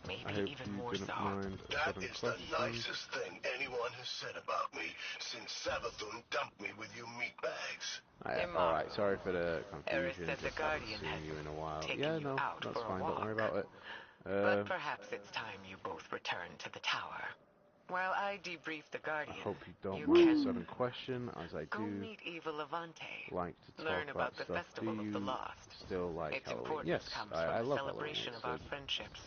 maybe I hope even you more didn't so. mind That sudden is the questions. nicest thing anyone has said about me since Savathun dumped me with you meatbags. Alright, sorry for the Eris confusion. said the Just haven't Guardian seen has you in a while. taken Yeah, you no, out that's for a fine. Don't worry walk. about it. But perhaps it's time you both return to the tower. While I debrief the Guardian, I hope you don't you mind can a sudden question, as I go do meet Eva Levante. like to talk Learn about the stuff. Festival Do of you the Lost. still like Its Halloween? importance Yes, comes I from the love celebration Halloween. of our friendships.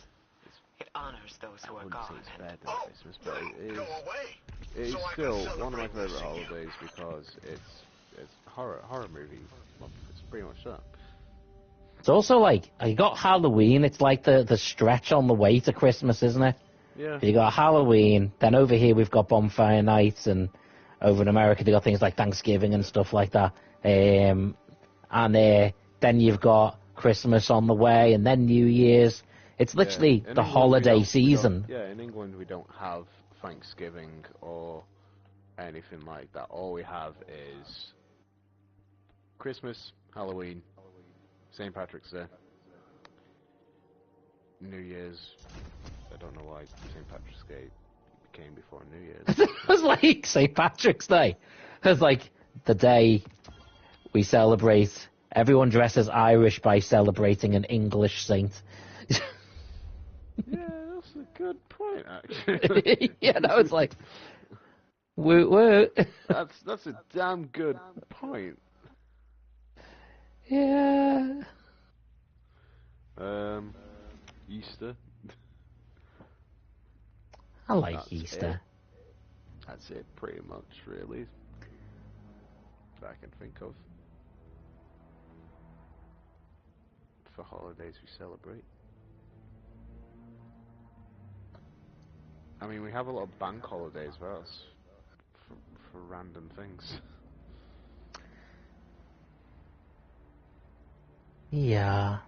It honors those I who are wouldn't gone. say it's better And than Christmas, but it Go is. away. It is So I can still one of my celebrate favorite missing you. holidays because it's horror movie. Well, it's pretty much that. It's also like, you got Halloween, it's like the stretch on the way to Christmas, isn't it? Yeah. You got Halloween, then over here we've got bonfire nights, and over in America they got things like Thanksgiving and stuff like that. And then you've got Christmas on the way, and then New Year's. It's literally In the England, holiday we season. don't, yeah, in England we don't have Thanksgiving or anything like that. All we have is Christmas, Halloween, St. Patrick's Day, New Year's. I don't know why St. Patrick's Day came before New Year's. It was like St. Patrick's Day. It's like the day we celebrate. Everyone dresses Irish by celebrating an English saint. Yeah, that's a good point, actually. Yeah, no, it's like, woo woo. That's a damn good point. Yeah. Easter. I like That's Easter. That's it, pretty much, really. That I can think of. For holidays we celebrate. I mean, we have a lot of bank holidays for us. For random things. Yeah.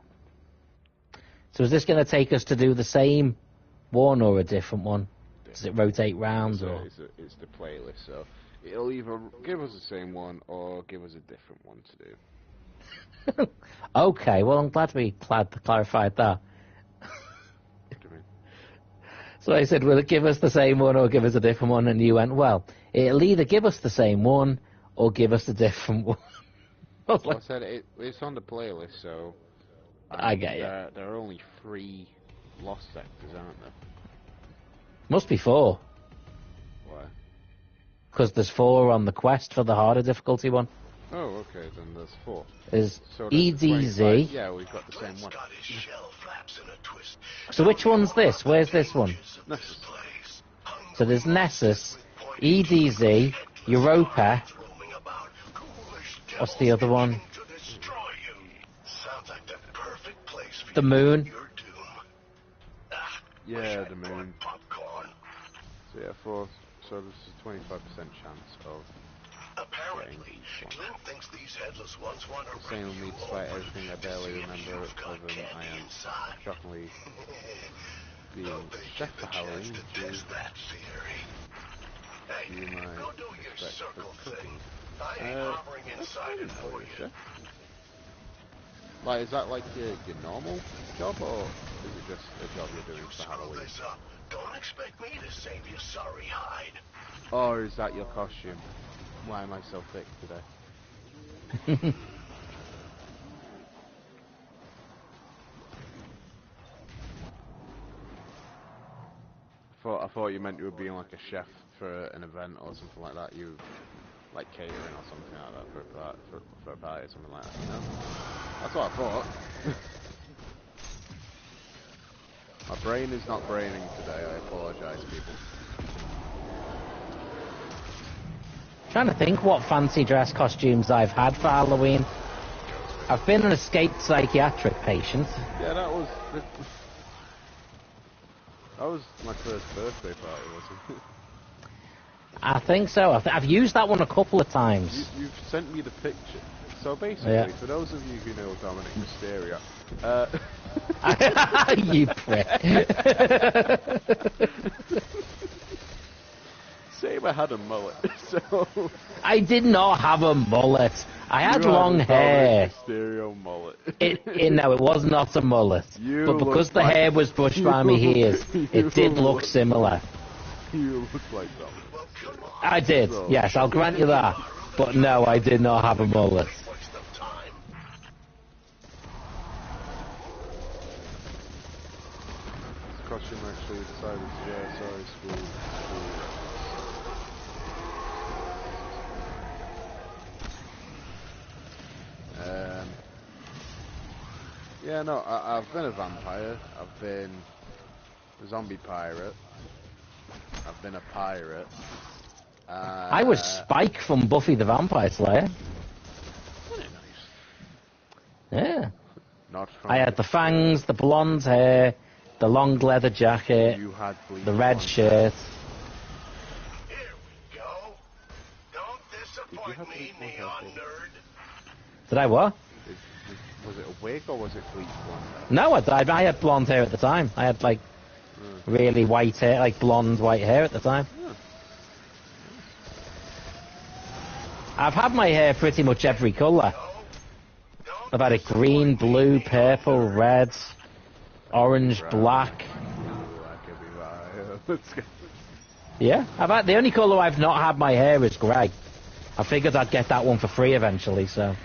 So is this going to take us to do the same one or a different one? Does it rotate round So or? it's the playlist, so it'll either give us the same one or give us a different one to do. Okay, well I'm glad we clarified that. What do you mean? So I said, will it give us the same one or give us a different one? And you went, well, it'll either give us the same one or give us a different one. I was Well, like, I said it's on the playlist, so I get you. There are only 3 lost sectors, aren't there? Must be 4, Why? because there's 4 on the quest for the harder difficulty one. Oh, okay, then there's 4. There's So there's 25. EDZ. Yeah, we've got the same one. Got his shell flaps in a twist. So which one's this? Where's this one? Nessus. So there's Nessus, EDZ, Europa. What's the other one? Sounds like the perfect place for The moon. your doom. Yeah, the moon. Popcorn. So yeah, 4. So this is 25% chance of Apparently, Glenn thinks these headless ones want to same rip with me you despite over everything I to barely see if remember you've got other than I candy am inside. shockingly being Don't they chef give for a chance Halloween, to which is test that theory? Hey, due my go do your respect circle for thing. cooking. I ain't hovering inside it for you. Chef. Like, is that like your normal job, or is it just a job you're doing You for screw Halloween? this up. Don't expect me to save your sorry hide. Or is that your costume? Why am I so thick today? I thought you meant you were being like a chef for an event or something like that. You like catering or something like that for a party or something like that. No? That's what I thought. My brain is not braining today. I apologise, people. Trying to think what fancy dress costumes I've had for Halloween. I've been an escaped psychiatric patient. Yeah, that was my first birthday party, wasn't it? I think so. I've used that one a couple of times. You've sent me the picture. So basically, Yeah. for those of you who know Dominic Mysterio, You prick. Saber had a mullet, so I did not have a mullet. I had you long had a hair. Dominic Mysterio mullet. No, it was not a mullet. You But because look the like- hair was brushed by my ears, it did look similar. You look like Dominic. I did, yes, I'll grant you that. But no, I did not have a mullet. Waste of time. This costume actually decided to sorry, school. Yeah, no, I've been a vampire. I've been a zombie pirate. I've been a pirate. I was Spike from Buffy the Vampire Slayer. Yeah. Not from I had the fangs, the blonde hair, the long leather jacket, You had bleach the red blonde shirt. Here we go. Don't disappoint have me, bleach blonde neon hair? nerd. Did I what? Was it a wig or was it bleach blonde hair? No, I had blonde hair at the time. I had like really white hair, like blonde white hair at the time. I've had my hair pretty much every colour. I've had it green, blue, purple, red, orange, black. Let's go. Yeah, the only colour I've not had my hair is grey. I figured I'd get that one for free eventually, so.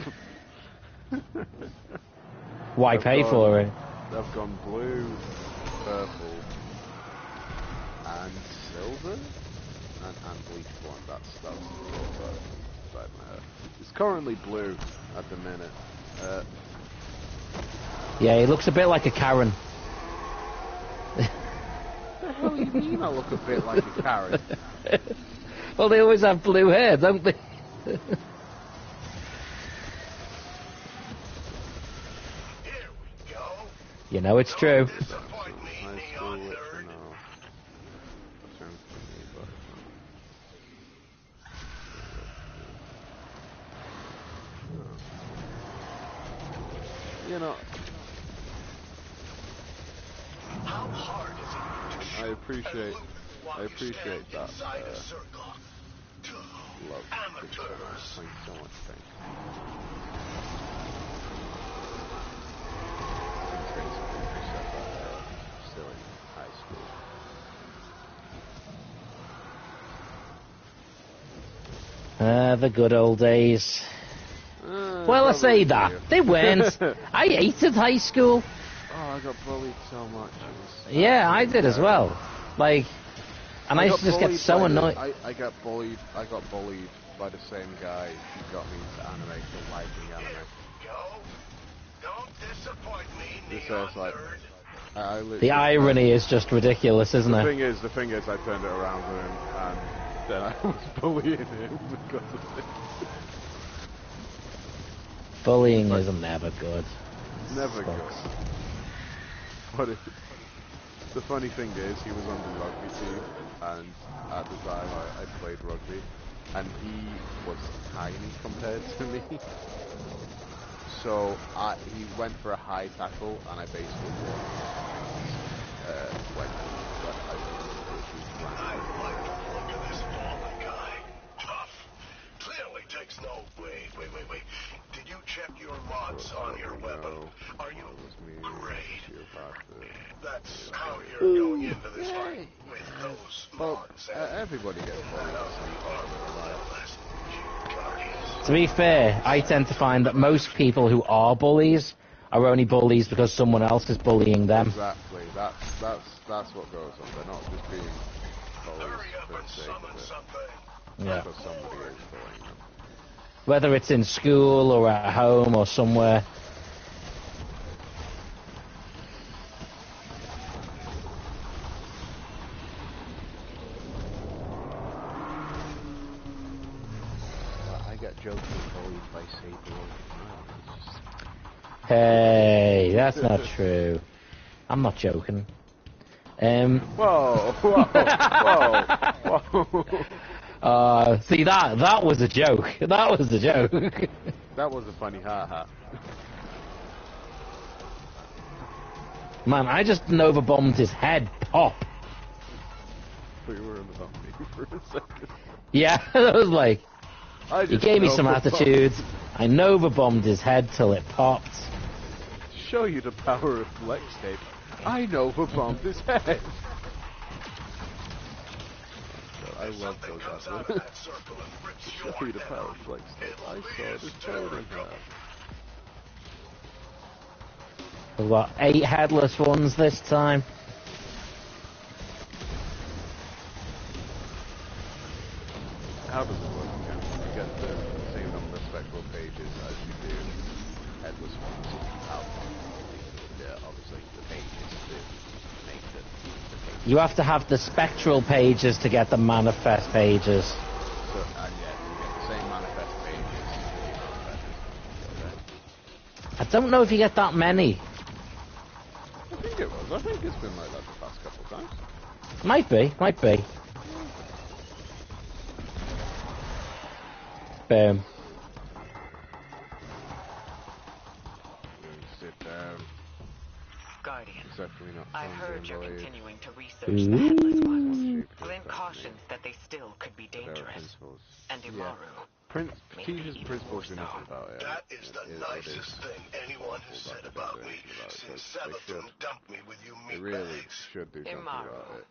Why pay for it? I've gone blue, purple, and silver, and bleach blonde. That's the color side of my hair. It's currently blue at the minute. Yeah, he looks a bit like a Karen. What the hell do you mean I look a bit like a Karen? Well, they always have blue hair, don't they? Here we go. You know it's true. Disappoint me, High neon school, nerd. no. That sounds funny, but, you know, How hard is it to shoot I appreciate and move while you stand that, inside a circle? To love. amateurs. Thank you so much, thank you. It's basically reset that, still in high school. The good old days. Well, I say that. They weren't. I hated high school. Oh, I got bullied so much. It was Yeah, I did as well. Like, and I used got to just get bullied so by annoyed. I got bullied by the same guy who got me into anime for liking anime. Go. Don't disappoint me, This neon is like, nerd. I literally, The irony is just ridiculous, isn't The it? thing is, I turned it around with him, and then I was bullying him because of it. Bullying is never good. Never Sucks. good. But the funny thing is, he was on the rugby team, and at the time I played rugby, and he was tiny compared to me. So he went for a high tackle, and I basically went. I like the look of this fallen guy. Tough. Clearly takes no... Wait. Did you check your mods on your weapon? Are you... Great. That's how you're going into this fight, with those mods and Everybody gets bullied. the armor less guardians. To be fair, I tend to find that most people who are bullies are only bullies because someone else is bullying them. Exactly. That's what goes on. They're not just being bullies Hurry up for and the sake summon of it. something. Yeah. Because somebody is bullying them. Whether it's in school or at home or somewhere. get jokingly bullied by Saber all the time. Hey, that's not true. I'm not joking. Whoa! Whoa! Whoa! Whoa! See, that was a joke. That was a joke. That was a funny ha-ha. Man, I just Nova bombed his head. Pop. We were in the balcony for a second. Yeah, I was like, he gave me some attitude. I Nova bombed his head till it popped. Show you the power of FlexTape. I Nova bombed his head. I love those assholes. Show you the power of FlexTape. I saw this code in half. We've got 8 headless ones this time. How does it work again? You get the same number of spectral pages as you do headless ones. Obviously the pages to make the pages. You have to have the spectral pages to get the manifest pages. So, and yeah, you get the same manifest pages as the manifest. I don't know if you get that many. I think it was. I think it's been like that the past couple of times. Might be, might be. Boom. Sit down. Guardian, Definitely not. I've heard you're continuing to research Ooh. the headless ones. Glenn cautions that they still could be dangerous. And Imaru. Teachers and principals do nothing about it. That is the nicest thing anyone has said about me since Sabathun dumped me with you They meat really bags. should do something about it.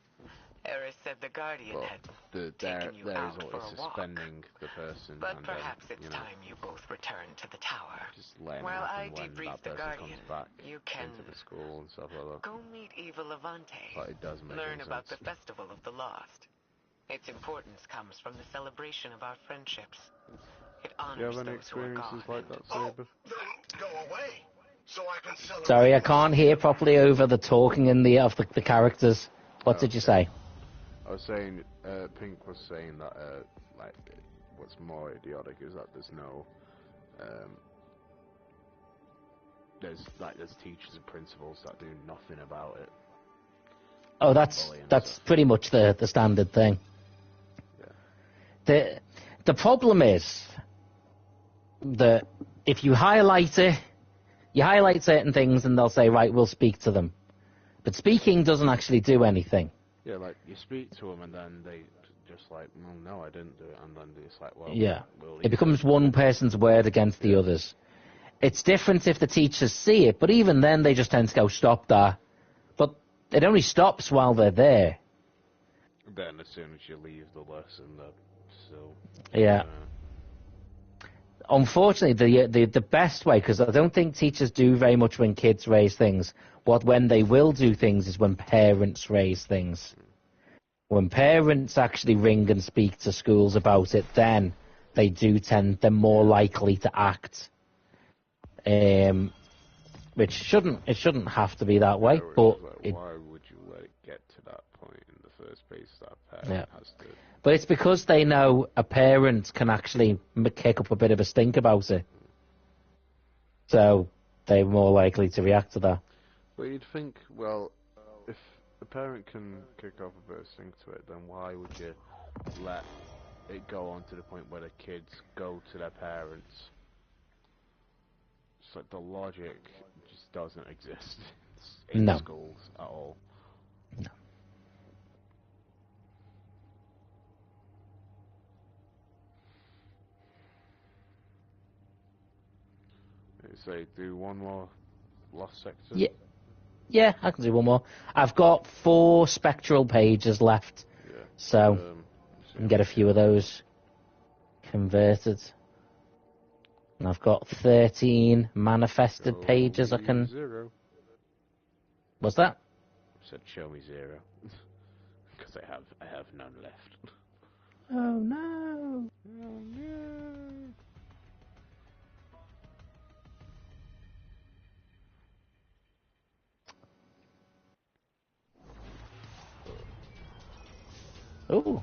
Eris said the Guardian Well, had there taken you is out for always a walk. suspending the person But and perhaps then, it's you know, time you both return to the tower. just letting While I happen when debrief that the person Guardian, comes back you can into the school and stuff like that. go meet Eva Levante. But it does make Learn about the sense. Festival of the Lost. Its importance comes from the celebration of our friendships. It Do you honors have any those who are experiences gone. like that, Oh, Saber? then go away, so I can celebrate. Sorry, I can't hear properly over the talking in of the characters. What did you say? I was saying, Pink was saying that, like, what's more idiotic is that there's no, there's teachers and principals that do nothing about it. Oh, that's pretty much the standard thing. Yeah. The problem is that if you highlight certain things and they'll say, right, we'll speak to them. But speaking doesn't actually do anything. Yeah, like, you speak to them and then they just like, well, no, I didn't do it, and then they're just like, well, Yeah. we'll It becomes one person's word against the others. It's different if the teachers see it, but even then they just tend to go, stop that. But it only stops while they're there. Then as soon as you leave the lesson, they're still... Yeah. Unfortunately, the best way, because I don't think teachers do very much when kids raise things. When they will do things is when parents raise things. When parents actually ring and speak to schools about it, then they're more likely to act. Which shouldn't have to be that way, but why would you let it get to that point in the first place? That parent has to. But it's because they know a parent can actually kick up a bit of a stink about it. So they're more likely to react to that. But you'd think, well, if a parent can kick up a bit of stink to it, then why would you let it go on to the point where the kids go to their parents? It's like the logic just doesn't exist in schools at all. No. Say, do one more Lost Sector? Yeah, I can do one more. I've got 4 spectral pages left, so I can get a few of those converted. And I've got 13 manifested pages I can... 0. What's that? I said show me 0. Because I have none left. Oh no! Oh no! Oh,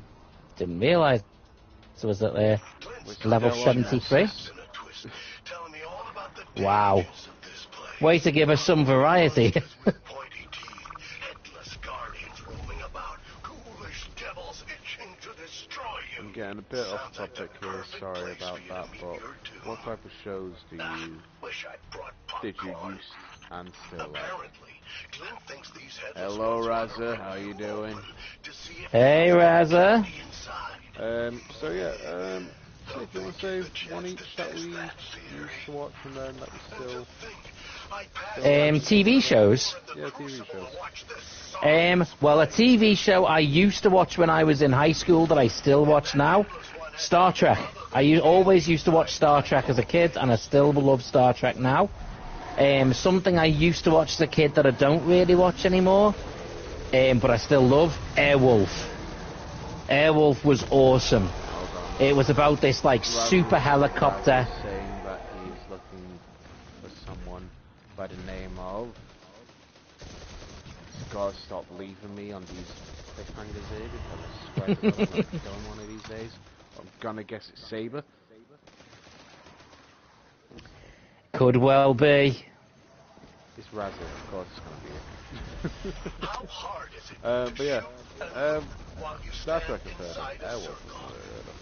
didn't realise there was that there. Glenn Level still on 73. Telling me all about the Wow. dangers of this place. Way to give us some variety. With pointy teeth, headless guardians roaming about, ghoulish devils itching to destroy you. I'm getting a bit off Sounds like topic the here, perfect sorry place about for you to that, meet but your doom. what type of shows Wish I'd brought did you popcorn. used and still like? Apparently, Clint thinks these headless Hello, ones wanna Raza, rip how you you doing? open to see if Hey, there's Raza. candy inside. So yeah, so if you want to say one each that we used to watch and then that we still... TV shows. Yeah, TV shows. Well, a TV show I used to watch when I was in high school that I still watch now, Star Trek. Always used to watch Star Trek as a kid, and I still love Star Trek now. Something I used to watch as a kid that I don't really watch anymore, but I still love, Airwolf. Airwolf was awesome. It was about this, like, super helicopter. Saying that he's looking for someone by the name of... God, stop leaving me on these cliffhangers here, because I swear to God I'm going to kill him one of these days. I'm gonna guess it's Saber. Could well be. It's Raza, of course it's gonna be it. How hard is it But yeah, while you Star stand Trek I've heard inside of. a Airwolf circle? I've heard of.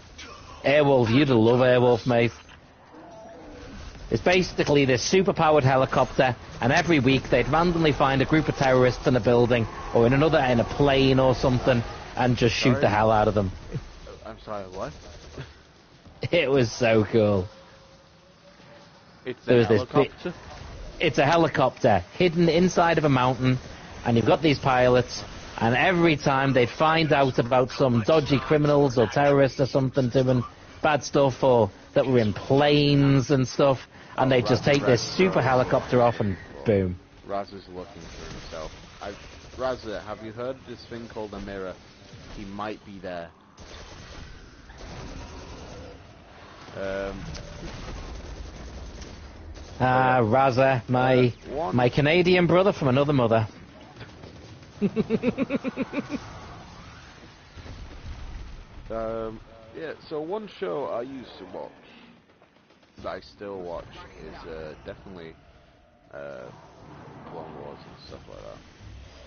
Airwolf, you'd love Airwolf, mate. It's basically this super-powered helicopter, and every week they'd randomly find a group of terrorists in a building, or in a plane or something, and just shoot the hell out of them. I'm sorry, what? It was so cool. It's There a was this helicopter? It's a helicopter hidden inside of a mountain, and you've got these pilots, and every time they'd find out about some dodgy criminals or terrorists or something doing bad stuff, or that were in planes and stuff, and they'd just take this super helicopter off and boom. Raza's looking for himself. Raza, have you heard of this thing called a mirror? He might be there. Raza, my Canadian brother from another mother. Yeah, so one show I used to watch, that I still watch, is definitely Clone Wars and stuff like that.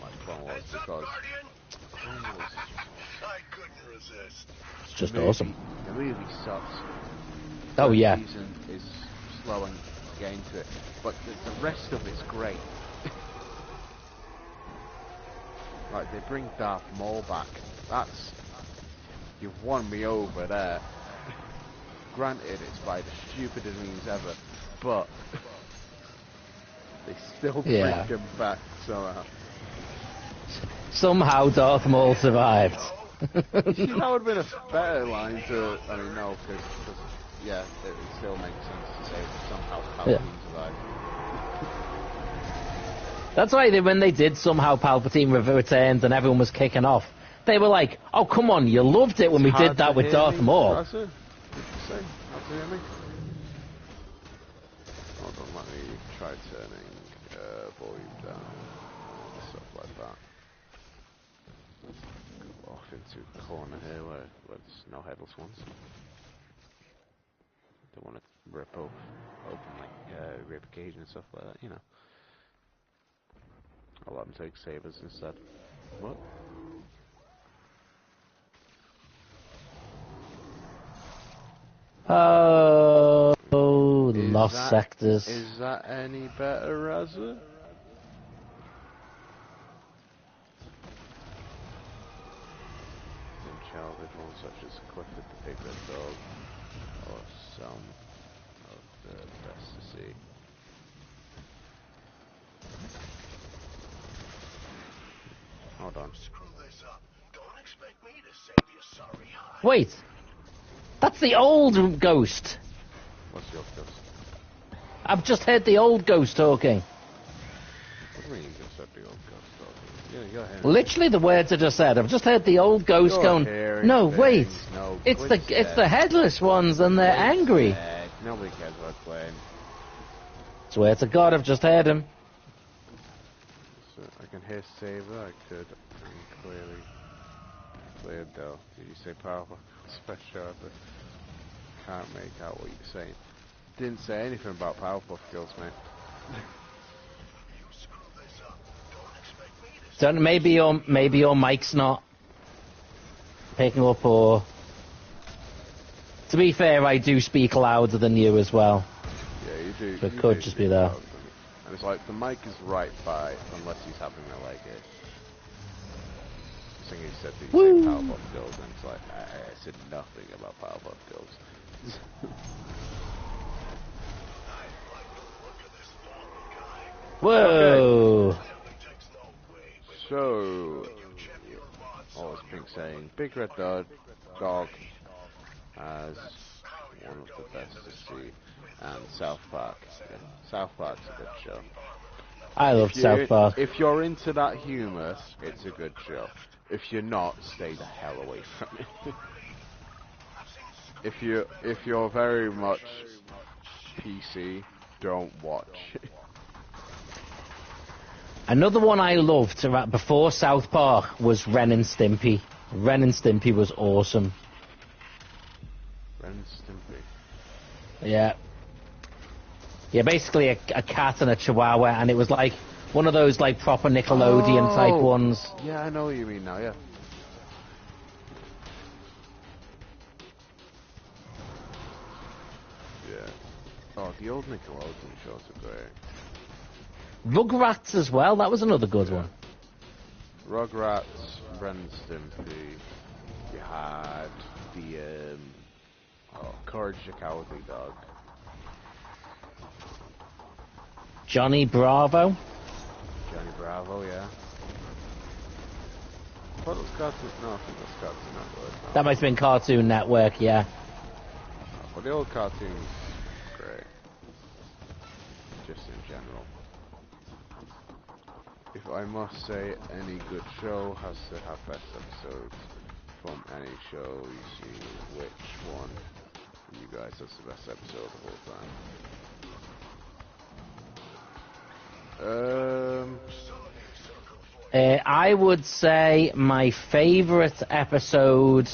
Like Clone Wars, because Clone Wars I couldn't resist. It's just awesome. The movie sucks. Oh, yeah. The season is slow and get into it, but the rest of it's great. Like, they bring Darth Maul back. You've won me over there. Granted, it's by the stupidest means ever, but they still bring him back somehow. Somehow Darth Maul survived. That would have been a better line to, I mean, no, because yeah, it still makes sense to say somehow Palpatine survived. That's why when they did somehow Palpatine returned and everyone was kicking off, they were like, oh, come on, you loved it when we did that with Darth Maul. That's it. Say, hard to hear me. Hold on, let me try turning volume down. Stuff like that. Go off into a corner here where there's no headless ones. Don't want to rip open like rib cage and stuff like that, you know. I'll let them take sabers instead. What? Oh, Lost Sectors. Is that any better, Raza? In childhood ones such as Clifford the Big Red Dog, or some of the best to see. Hold on. Screw this up. Don't expect me to save you, sorry hide. Wait, that's the old ghost. What's your ghost? I've just heard the old ghost talking. What do you mean you just said the old ghost talking? Yeah, you're hearing Literally the words I just said. I've just heard the old ghost You're going, hearing no, wait, things. No, it's quit the headless ones and they're angry. Nobody cares about playing. Swear to God, I've just heard him. So I can hear Saber, I could clearly though. Did you say powerful? Special. can't make out what you're saying. Didn't say anything about Powerpuff Girls, mate. Don't, maybe your mic's not picking up, or... To be fair, I do speak louder than you as well. Yeah, you do. So it you could do just speak be there. louder than me. And it's like, the mic is right by, unless he's having a leg ache. I think he said that he's saying Powerpuff Girls, and it's like, I said nothing about Powerpuff Girls. Whoa! So, what was Pink saying? Big Red Dog as one of the best to see, and South Park. Yeah, South Park's a good show. I love South Park. If you're into that humour, it's a good show. If you're not, stay the hell away from it. if you're very much PC, don't watch. Another one I loved before South Park was Ren and Stimpy. Ren and Stimpy was awesome. Ren and Stimpy. Yeah. Yeah, basically a cat and a chihuahua, and it was like one of those like proper Nickelodeon type ones. Yeah, I know what you mean now, yeah. Yeah. Oh, the old Nickelodeon shows are great. Rugrats as well, that was another good one. Rugrats, Ren and Stimpy. You had the Courage the Cowardly Dog. Johnny Bravo. Johnny Bravo, yeah. I thought it was Cartoon. No, I think it was Cartoon Network. That might have been Cartoon Network, yeah. But the old cartoons, great. Just in general. If I must say, any good show has to have best episodes from any show you see. Which one, you guys, has the best episode of all time? I would say my favourite episode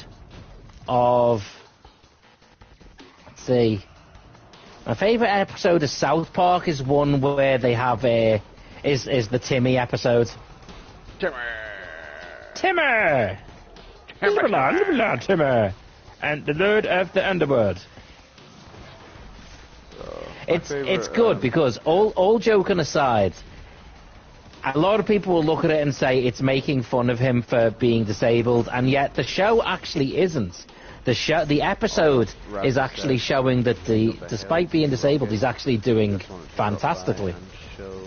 of... Let's see. My favourite episode of South Park is one where they have is the Timmy episode. Timmer! Timmer! And the Lord of the Underworld. It's good because all joking aside, a lot of people will look at it and say it's making fun of him for being disabled, and yet the show actually isn't. The episode is actually showing that despite being disabled, he's actually doing fantastically. Show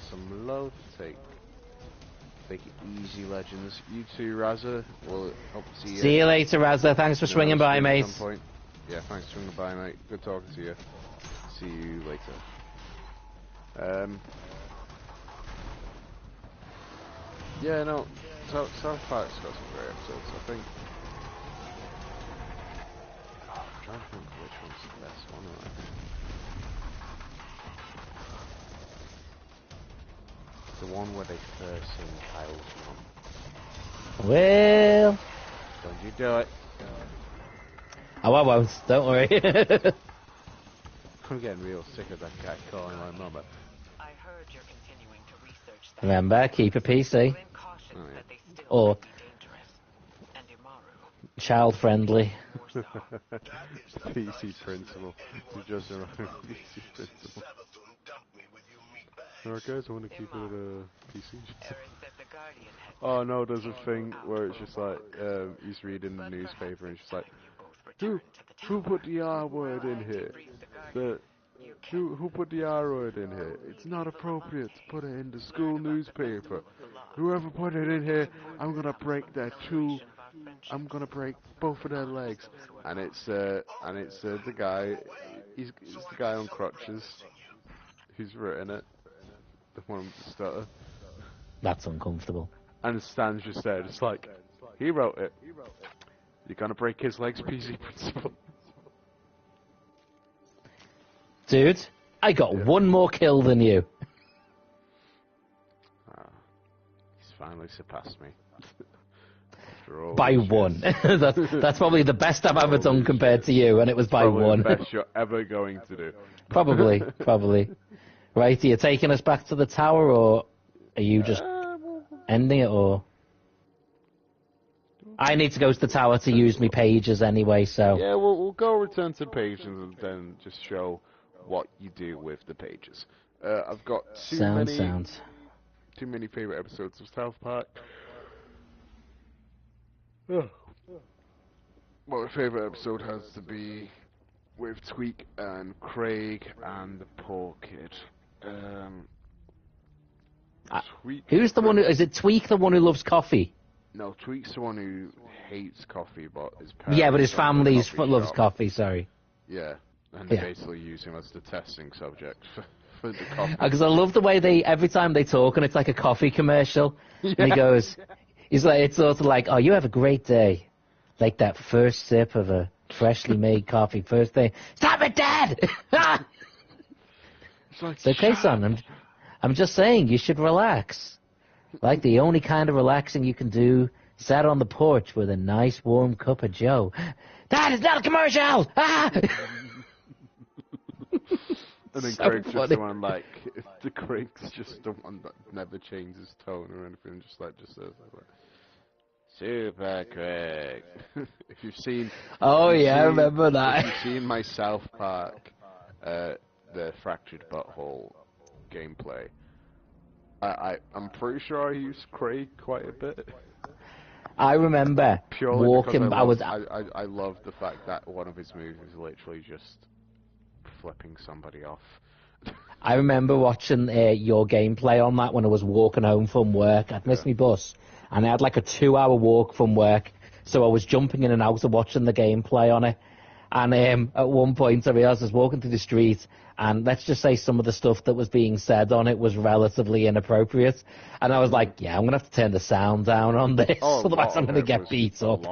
some love, take it easy, legends. You too, Razza. We'll hope to see you. See you later, Razza. Thanks for swinging by, mate. Yeah, thanks for swinging by, mate. Good talking to you. See you later. Yeah, no, South Park's got some great episodes, I think. I'm trying to think which one's the best one, right? The one where they first sing Kyle's Mom. Well... Don't you do it. Oh, I won't. Don't worry. I'm getting real sick of that guy calling my mama. I heard you're continuing to research that. Remember, keep it PC. Or child-friendly. PC principal. You just a PC principal. Alright guys, I want to keep it at a PC. Oh no, there's a thing where it's just like, he's reading the newspaper and it's just like, who put the R word in here? Who put the R word in here? It's not appropriate to put it in the school newspaper. Whoever put it in here, I'm gonna break I'm gonna break both of their legs. And it's the guy, he's the guy on crutches who's written it. The one with the stutter. That's uncomfortable. And Stan's just there, just like, he wrote it. You're gonna break his legs, PC principal. Dude, I got one more kill than you. He's finally surpassed me. after all. By one. That's probably the best I've ever done compared to you, and it was by Probably one. the best you're ever going to do. Probably. Right, are you taking us back to the tower, or are you just ending it, or... I need to go to the tower to use my pages anyway, so... Yeah, we'll go return to pages and then just show what you do with the pages. I've got too many favorite episodes of South Park. Well, my favorite episode has to be with Tweak and Craig and the poor kid. Tweak. Who's the one who... Is it Tweak, the one who loves coffee? No, Tweak's the one who hates coffee, but his parents... Yeah, but his own the family coffee loves shop. coffee, sorry. Yeah, and they basically use him as the testing subject for the coffee. Because I love the way every time they talk, and it's like a coffee commercial, and he goes, he's like, it's sort of like, oh, you have a great day. Like that first sip of a freshly made coffee, first thing. Stop it, Dad! It's okay, son, I'm just saying, you should relax. Like the only kind of relaxing you can do, sat on the porch with a nice warm cup of Joe. That is not a commercial! Ah! And then So Craig's just funny. the one like, the Craig's just the one that never changes tone or anything, just says like, Super Craig. If you've seen... Oh yeah, I remember that. If you've seen my South Park, the Fractured Butthole gameplay, I'm pretty sure I use Craig quite a bit. I remember Purely walking. because I love the fact that one of his moves is literally just flipping somebody off. I remember watching your gameplay on that when I was walking home from work. I'd missed my bus, and I had like a 2-hour walk from work, so I was jumping in and out of watching the gameplay on it. And at one point, I realised I was walking through the street, and let's just say some of the stuff that was being said on it was relatively inappropriate. And I was like, yeah, I'm going to have to turn the sound down on this, otherwise I'm going to get beat up.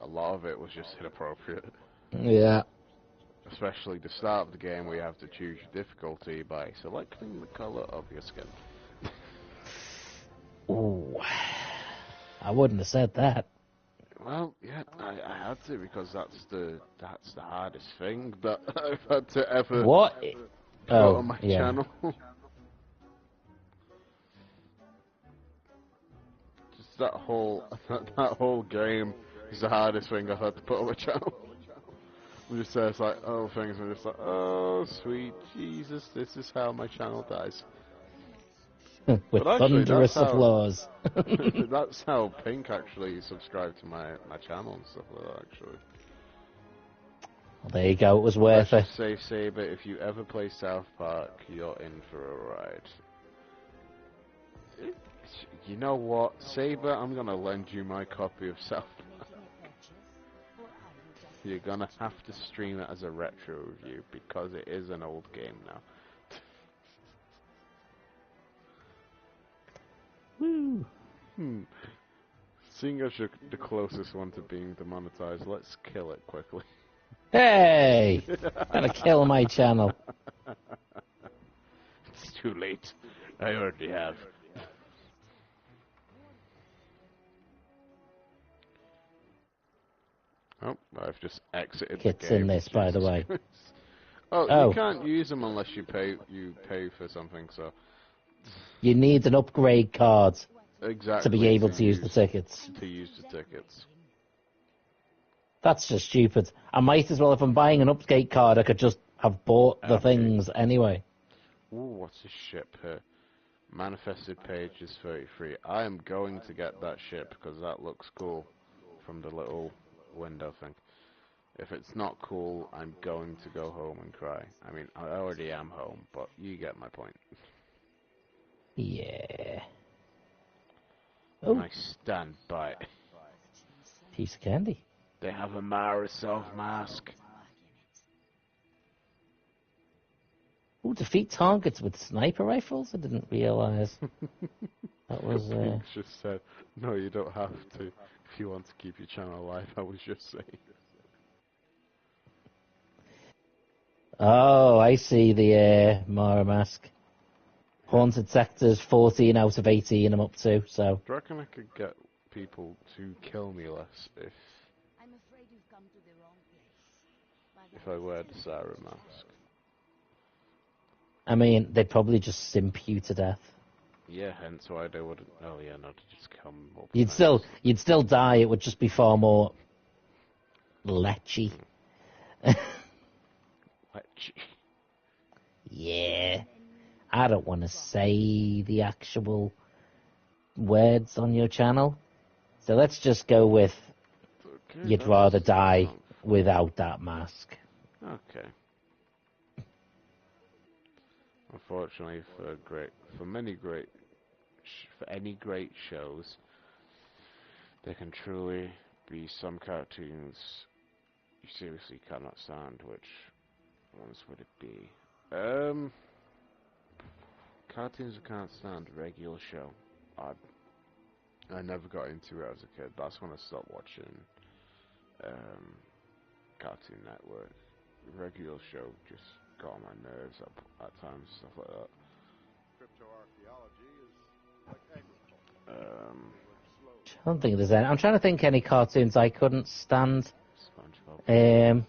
A lot of it was just inappropriate. Yeah. Especially the start of the game where you have to choose your difficulty by selecting the colour of your skin. Ooh. I wouldn't have said that. Well, yeah, I had to because that's the hardest thing that I've had to ever put on my channel. Just that whole game is the hardest thing I've had to put on my channel. I'm just it's like, oh, things are just like, oh, sweet Jesus, this is how my channel dies. With actually, thunderous applause. That's how Pink actually subscribed to my channel and stuff like that, actually. Well, there you go, it was worth it. Let's just say, Saber, if you ever play South Park, you're in for a ride. You know what, Saber, I'm gonna lend you my copy of South Park. You're gonna have to stream it as a retro review, because it is an old game now. Woo. Seeing as you're the closest one to being demonetized, let's kill it quickly. Hey! Gotta kill my channel. It's too late. I already have. Oh, I've just exited Kit's the game. in this, by the way. Oh, you can't use them unless you pay for something, so... You need an upgrade card Exactly. to be able to use the tickets. To use the tickets. That's just stupid. I might as well, if I'm buying an upgrade card, I could just have bought the things anyway. Ooh, what's this ship here? Manifested page is 33. I am going to get that ship because that looks cool from the little window thing. If it's not cool, I'm going to go home and cry. I mean, I already am home, but you get my point. Yeah. And I stand by it. Piece of candy. They have a Marisov mask. Ooh, defeat targets with sniper rifles? I didn't realise. That was... just said, no, you don't have to if you want to keep your channel alive. I was just saying. Oh, I see the Mara mask. Haunted Sectors 14 out of 18 I'm up to, so... Do you reckon I could get people to kill me less if I wear the siren mask? I mean, they'd probably just simp you to death. Yeah, hence why they wouldn't... Oh yeah, no, to just come up. You'd still die, it would just be far more... lechy. Lechy. Yeah. I don't want to say the actual words on your channel. So let's just go with Okay, you'd rather die without that mask. Okay. Unfortunately, for any great shows, there can truly be some cartoons you seriously cannot stand. Which ones would it be? Cartoons I can't stand. Regular show. I never got into it as a kid. That's when I stopped watching Cartoon Network. Regular show just got on my nerves at times, stuff like that. I don't think there's any. I'm trying to think any cartoons I couldn't stand. SpongeBob.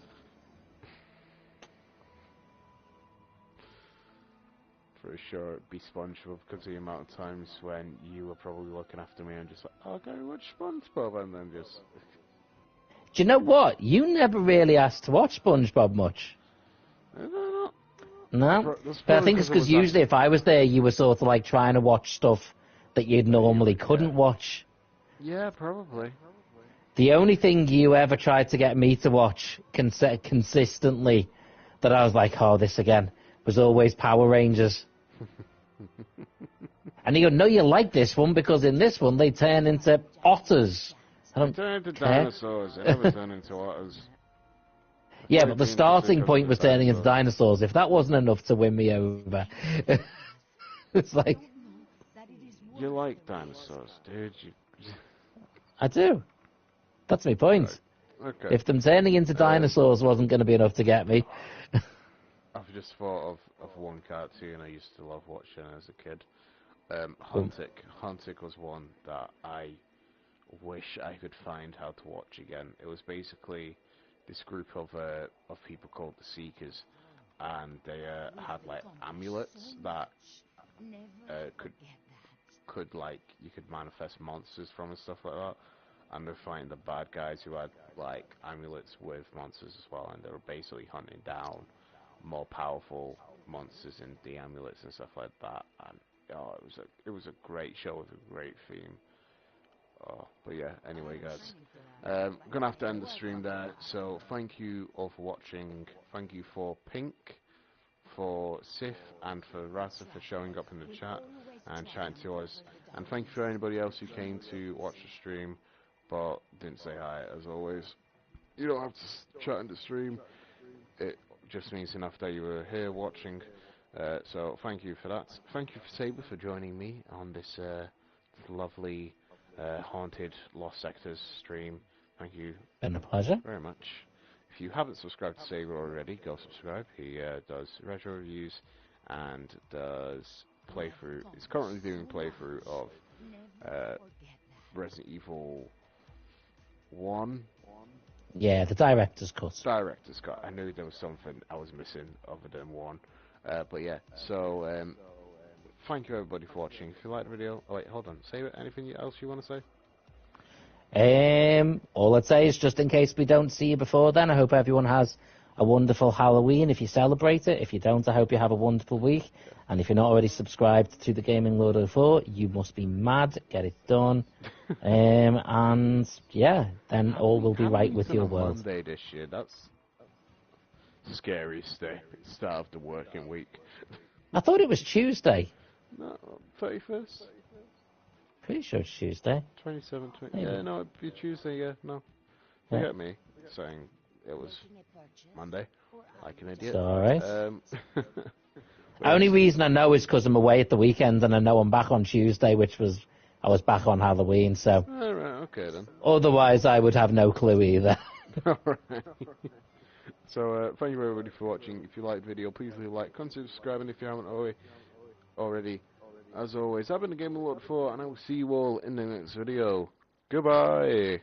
For sure, it'd be SpongeBob because of the amount of times when you were probably looking after me and just like, oh, go watch SpongeBob, and then just... Do you know what? You never really asked to watch SpongeBob much. No? But I think it's because usually if I was there, you were sort of like trying to watch stuff that you normally couldn't watch. Yeah, probably. The only thing you ever tried to get me to watch consistently that I was like, oh, this again, was always Power Rangers. And you go, no, you like this one because in this one they turn into otters. They turn into dinosaurs. They never turn into otters. Yeah, but the starting point was turning into dinosaurs. If that wasn't enough to win me over, it's like... You like dinosaurs, dude. I do. That's my point. Right. Okay. If them turning into dinosaurs wasn't going to be enough to get me... I've just thought of one cartoon I used to love watching as a kid. Huntic. Huntic was one that I wish I could find how to watch again. It was basically this group of people called the Seekers, and they had like amulets that could like you could manifest monsters from and stuff like that. And they're fighting the bad guys who had like amulets with monsters as well, and they were basically hunting down more powerful monsters in the amulets and stuff like that. And oh, it was a great show with a great theme. Oh, but yeah, anyway guys, I'm gonna have to end the stream there, so thank you all for watching. Thank you for Pink, for Sif, and for Rasa for showing up in the chat and chatting to us, and thank you for anybody else who came to watch the stream but didn't say hi. As always, you don't have to chat in the stream, it just means enough that you were here watching, so thank you for that. Thank you for Saber for joining me on this lovely Haunted Lost Sectors stream. Thank you. Been a pleasure. Very much. If you haven't subscribed to Saber already, go subscribe. He does retro reviews and does playthrough. He's currently doing playthrough of Resident Evil 1. Yeah, the director's cut. Director's cut. I knew there was something I was missing other than 1. But yeah, so thank you everybody for watching. If you liked the video, oh wait, hold on. Say anything else you want to say? All I'd say is just in case we don't see you before then, I hope everyone has a wonderful Halloween if you celebrate it. If you don't, I hope you have a wonderful week. And if you're not already subscribed to the Gaming Lord 04, you must be mad. Get it done. And yeah, then all will be right with your world. Monday this year, that's scariest day. Start of the working week. I thought it was Tuesday. No, 31st? Pretty sure it's Tuesday. 27th, yeah, no, it'd be Tuesday, yeah, no. Forget me saying it was Monday, like an idiot. It's alright. Only reason I know is because I'm away at the weekend and I know I'm back on Tuesday, I was back on Halloween, so... Alright, okay then. Otherwise, I would have no clue either. Alright. So, thank you everybody for watching. If you liked the video, please leave a like, consider subscribing if you haven't already. as always, I've been the Game Lord 4, and I will see you all in the next video. Goodbye!